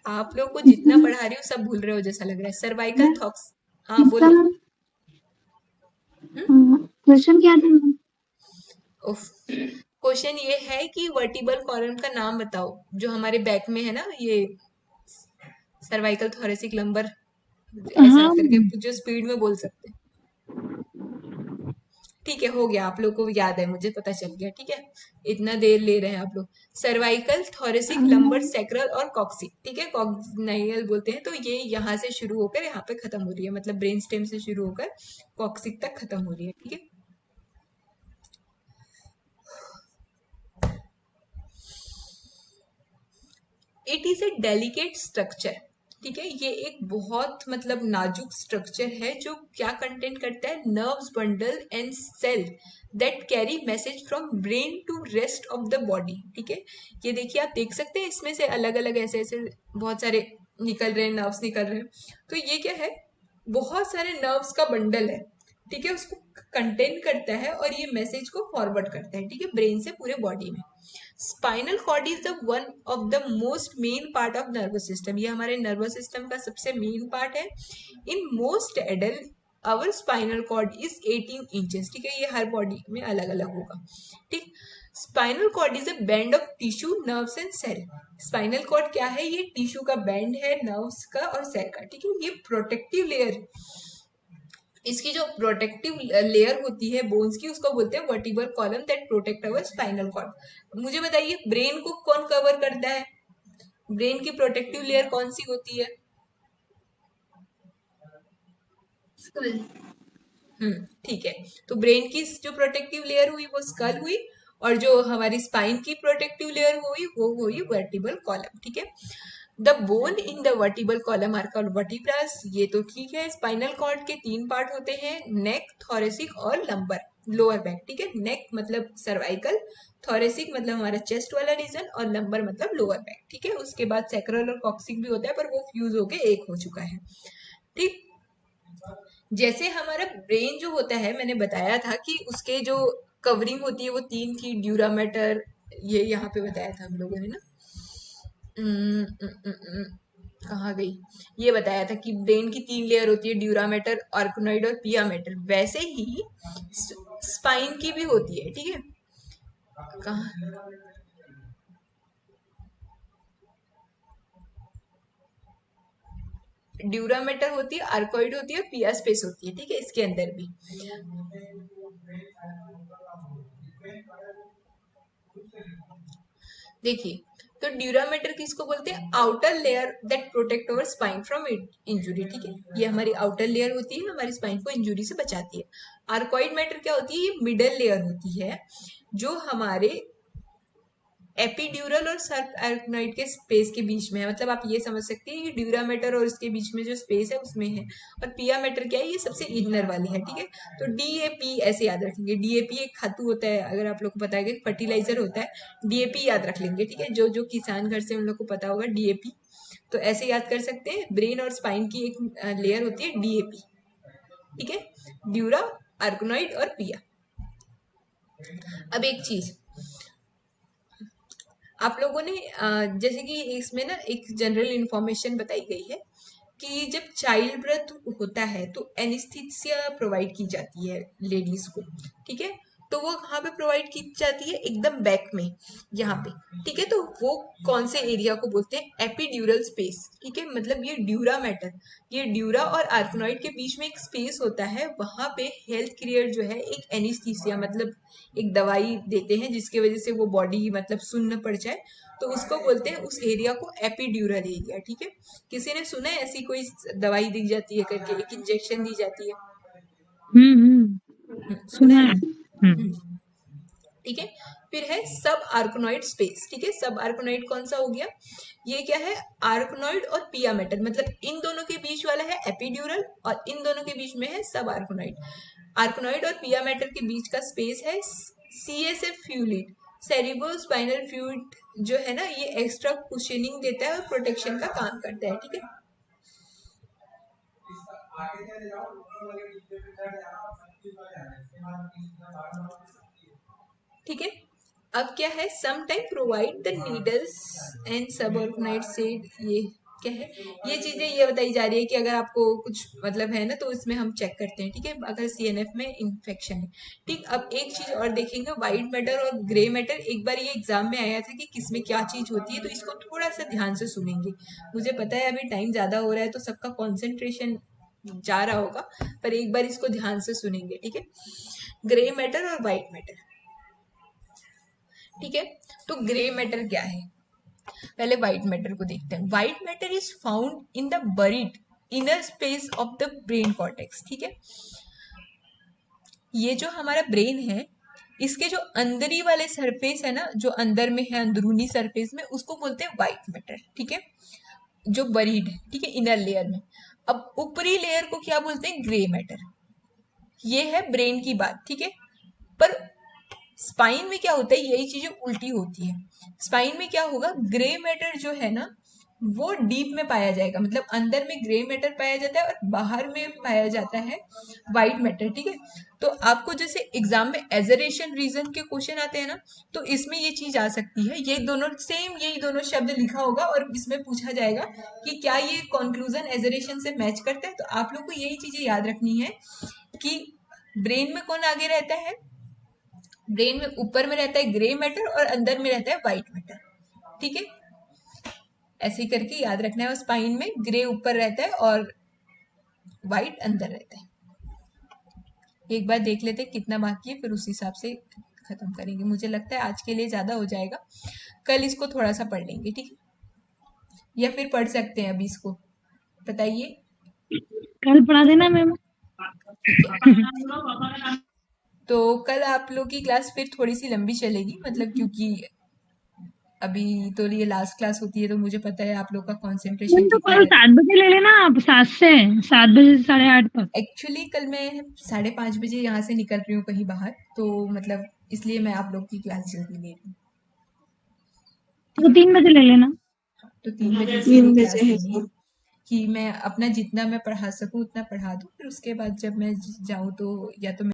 [SPEAKER 1] आप लोग को जितना पढ़ा रही हूँ सब भूल रहे हो जैसा लग रहा है। सर्वाइकल थॉक्स, हाँ बोलो।
[SPEAKER 2] क्वेश्चन क्या था?
[SPEAKER 1] क्वेश्चन ये है कि वर्टिबल कॉलम का नाम बताओ, जो हमारे बैक में है ना, ये सर्वाइकल थोरेसिक लंबर, ऐसा
[SPEAKER 2] हाँ
[SPEAKER 1] करके जो स्पीड में बोल सकते हैं। ठीक है, हो गया, आप लोग को याद है, मुझे पता चल गया, ठीक है। इतना देर ले रहे हैं आप लोग। सर्वाइकल थोरेसिक लंबर सैक्रल और कॉक्सिक, ठीक है, कॉक्सियल बोलते हैं। तो ये यहाँ से शुरू होकर यहाँ पे खत्म हो रही है, मतलब ब्रेन स्टेम से शुरू होकर कॉक्सिक तक खत्म हो रही है, ठीक है। It is a delicate structure, ठीक है। ये एक बहुत मतलब नाजुक स्ट्रक्चर है, जो क्या कंटेंट करता है, nerves bundle and cell that carry message from brain to rest of the body, ठीक है। ये देखिए, आप देख सकते हैं इसमें से अलग अलग ऐसे ऐसे बहुत सारे निकल रहे हैं, नर्व्स निकल रहे हैं। तो ये क्या है, बहुत सारे नर्व्स का बंडल है, ठीक है, उसको कंटेन करता है और ये मैसेज को फॉरवर्ड करता है, ठीक है, ब्रेन से पूरे बॉडी में। Spinal cord is the one of the most main part of nervous system, ये हमारे नर्वस सिस्टम का सबसे मेन पार्ट है। In most adult our spinal cord is 18 inches, ठीक है, ये हर बॉडी में अलग अलग होगा, ठीक। Spinal cord is a band of tissue, nerves and cell. Spinal cord क्या है, ये टिश्यू का बैंड है, नर्व्स का और सेल का, ठीक है। ये प्रोटेक्टिव लेयर, इसकी जो प्रोटेक्टिव लेयर होती है बोन्स की, उसको बोलते हैं vertebral column that protect our spinal cord. मुझे बताइए ब्रेन को कौन कवर करता है, ब्रेन की प्रोटेक्टिव लेयर कौन सी होती है?
[SPEAKER 3] स्कल।
[SPEAKER 1] ठीक है, तो ब्रेन की जो प्रोटेक्टिव लेयर हुई वो स्कल हुई, और जो हमारी स्पाइन की प्रोटेक्टिव लेयर हुई वो हुई वर्टिब्रल कॉलम, ठीक है। The bone in the vertebral column are called vertebrae, ये तो ठीक है। स्पाइनल कॉर्ड के 3 पार्ट होते हैं, नेक, थोरेसिक और लंबर, लोअर बैक, ठीक है। नेक मतलब सर्वाइकल, थोरेसिक मतलब हमारा चेस्ट वाला रीजन, और लंबर मतलब लोअर बैक, ठीक है। उसके बाद सैक्रल और कॉक्सिक भी होता है, पर वो फ्यूज होके एक हो चुका है, ठीक। जैसे हमारा ब्रेन जो होता है, मैंने बताया था कि उसके जो कवरिंग होती है वो 3 थी, ड्यूरामेटर, ये यहाँ पे बताया था हम लोगों ने ना, कहाँ गई, ये बताया था कि ब्रेन की 3 लेयर होती है, ड्यूरामेटर, ऑर्गेनॉइड और पियामेटर। वैसे ही स्पाइन की भी होती है, ठीक है। कहाँ, ड्यूरामेटर होती है, आर्कोइड होती है, पिया स्पेस होती है, ठीक है, इसके अंदर भी। देखिए, तो ड्यूरामेटर किसको बोलते हैं, outer layer that protect our spine from injury, ठीक है, ये हमारी आउटर लेयर होती है, हमारी स्पाइन को इंजुरी से बचाती है। आर्कोइड मैटर क्या होती है, ये मिडल लेयर होती है, जो हमारे एपीड्यूरल और सर्फ आर्कनॉइड के स्पेस के बीच में है। मतलब आप ये समझ सकते हैं कि ड्यूरामेटर और उसके बीच में जो स्पेस है उसमें है, और पियामेटर क्या है, ये सबसे इनर वाली है, ठीक है। तो डीएपी ऐसे याद रखेंगे, डीएपी एक खातू होता है, अगर आप लोग को पता है, फर्टिलाइजर होता है, डीएपी याद रख लेंगे, ठीक है। जो जो किसान घर से उन लोग को पता होगा डीएपी, तो ऐसे याद कर सकते हैं। ब्रेन और स्पाइन की एक लेयर होती है डीएपी, ठीक है, ड्यूरा, आर्कनॉइड और पिया। अब एक चीज आप लोगों ने जैसे कि इसमें ना एक जनरल इंफॉर्मेशन बताई गई है कि जब चाइल्ड बर्थ होता है तो एनेस्थीसिया प्रोवाइड की जाती है लेडीज को, ठीक है। तो वो कहाँ पे प्रोवाइड की जाती है, एकदम बैक में, यहाँ पे, ठीक है। तो वो कौन से एरिया को बोलते हैं, एपीड्यूरल स्पेस, ठीक है। मतलब ये ड्यूरा मैटर, ये ड्यूरा और आर्कनॉइड के बीच में एक स्पेस होता है, वहां पे हेल्थ केयर जो है एक एनेस्थीसिया मतलब एक दवाई देते हैं जिसकी वजह से वो बॉडी मतलब सुन्न पड़ जाए, तो उसको बोलते हैं, उस एरिया को एपीड्यूरल एरिया, ठीक है। किसी ने सुना है ऐसी कोई दवाई दी जाती है करके, एक इंजेक्शन दी जाती है? सुना
[SPEAKER 2] सुना
[SPEAKER 1] है
[SPEAKER 2] है।
[SPEAKER 1] ना? ठीक है। फिर है सब आर्कनॉइड स्पेस, ठीक है। सब आर्कनॉइड कौन सा हो गया, ये क्या है, आर्कनॉइड और पियामेटर, मतलब इन दोनों के बीच वाला है एपीड्यूरल, और इन दोनों के बीच में है सब आर्कनॉइड। आर्कनॉइड और पियामेटर के बीच का स्पेस है CSF fluid, cerebro spinal fluid, जो है ना, ये एक्स्ट्रा कुशनिंग देता है और प्रोटेक्शन का काम करता है, ठीक है। ठीक है। अब क्या है, some time provide the needles and sub organoid said, ये क्या है, ये चीजें ये बताई जा रही है कि अगर आपको कुछ मतलब है ना तो इसमें हम चेक करते हैं, ठीक है, अगर सीएनएफ में इन्फेक्शन है, ठीक। अब एक चीज और देखेंगे, व्हाइट मैटर और ग्रे मैटर, एक बार ये एग्जाम में आया था कि किसमें क्या चीज होती है, तो इसको थोड़ा सा ध्यान से सुनेंगे। मुझे पता है अभी टाइम ज्यादा हो रहा है तो सबका कॉन्सेंट्रेशन जा रहा होगा, पर एक बार इसको ध्यान से सुनेंगे, ठीक है। ग्रे मैटर और व्हाइट मैटर, ठीक है। तो ग्रे मैटर क्या है, पहले व्हाइट मैटर को देखते हैं। White matter is found in the buried inner space of the brain cortex, ठीक है। ये जो हमारा ब्रेन है, इसके जो अंदरी वाले सरफेस है ना, जो अंदर में है, अंदरूनी सरफेस में, उसको बोलते हैं व्हाइट मैटर, ठीक है, जो बरीड है, ठीक है, इनर लेयर में। अब ऊपरी लेयर को क्या बोलते हैं, ग्रे मैटर। ये है ब्रेन की बात, ठीक है। पर स्पाइन में क्या होता है, यही चीजें उल्टी होती है। स्पाइन में क्या होगा, ग्रे मैटर जो है ना, वो डीप में पाया जाएगा, मतलब अंदर में ग्रे मैटर पाया जाता है और बाहर में पाया जाता है व्हाइट मैटर। ठीक है, तो आपको जैसे एग्जाम में एजरेशन रीजन के क्वेश्चन आते हैं ना, तो इसमें ये चीज आ सकती है, ये दोनों सेम यही दोनों शब्द लिखा होगा और इसमें पूछा जाएगा कि क्या ये कंक्लूजन एजरेशन से मैच करता है। तो आप लोग को यही चीजें याद रखनी है कि ब्रेन में कौन आगे रहता है, ब्रेन में ऊपर में रहता है ग्रे मैटर और अंदर में रहता है व्हाइट मैटर। ठीक है, ऐसे ही करके याद रखना है, और स्पाइन में ग्रे ऊपर रहता है और व्हाइट अंदर रहता है। एक बार देख लेते हैं कितना बाकी है, फिर उस हिसाब से खत्म करेंगे। मुझे लगता है आज के लिए ज्यादा हो जाएगा, कल इसको थोड़ा सा पढ़ लेंगे। ठीक है, या फिर पढ़ सकते हैं अभी इसको, बताइए।
[SPEAKER 2] कल पढ़ा देना मैम।
[SPEAKER 1] ठीक है, तो कल आप लोग की क्लास फिर थोड़ी सी लंबी चलेगी, मतलब क्योंकि अभी तो ये लास्ट क्लास होती है, तो मुझे पता है आप लोग का कंसंट्रेशन
[SPEAKER 2] मैम तो
[SPEAKER 1] कितना
[SPEAKER 2] कल
[SPEAKER 1] रहता
[SPEAKER 2] 7 बजे ले लेना आप, 7 से 7 बजे से 8:30 तक।
[SPEAKER 1] है। एक्चुअली कल मैं 5:30 बजे यहाँ से निकल रही हूँ कहीं बाहर, तो मतलब इसलिए मैं आप लोग की क्लास जल्दी ले रही हूँ।
[SPEAKER 2] तो 3 बजे ले लेना।
[SPEAKER 1] तो 3 बजे
[SPEAKER 3] 3
[SPEAKER 1] इसलिए
[SPEAKER 3] बजे
[SPEAKER 1] क्लास
[SPEAKER 3] है
[SPEAKER 1] लेनी है कि मैं अपना जितना मैं पढ़ा सकूँ उतना पढ़ा दूँ, फिर उसके बाद जब मैं जाऊँ तो या तो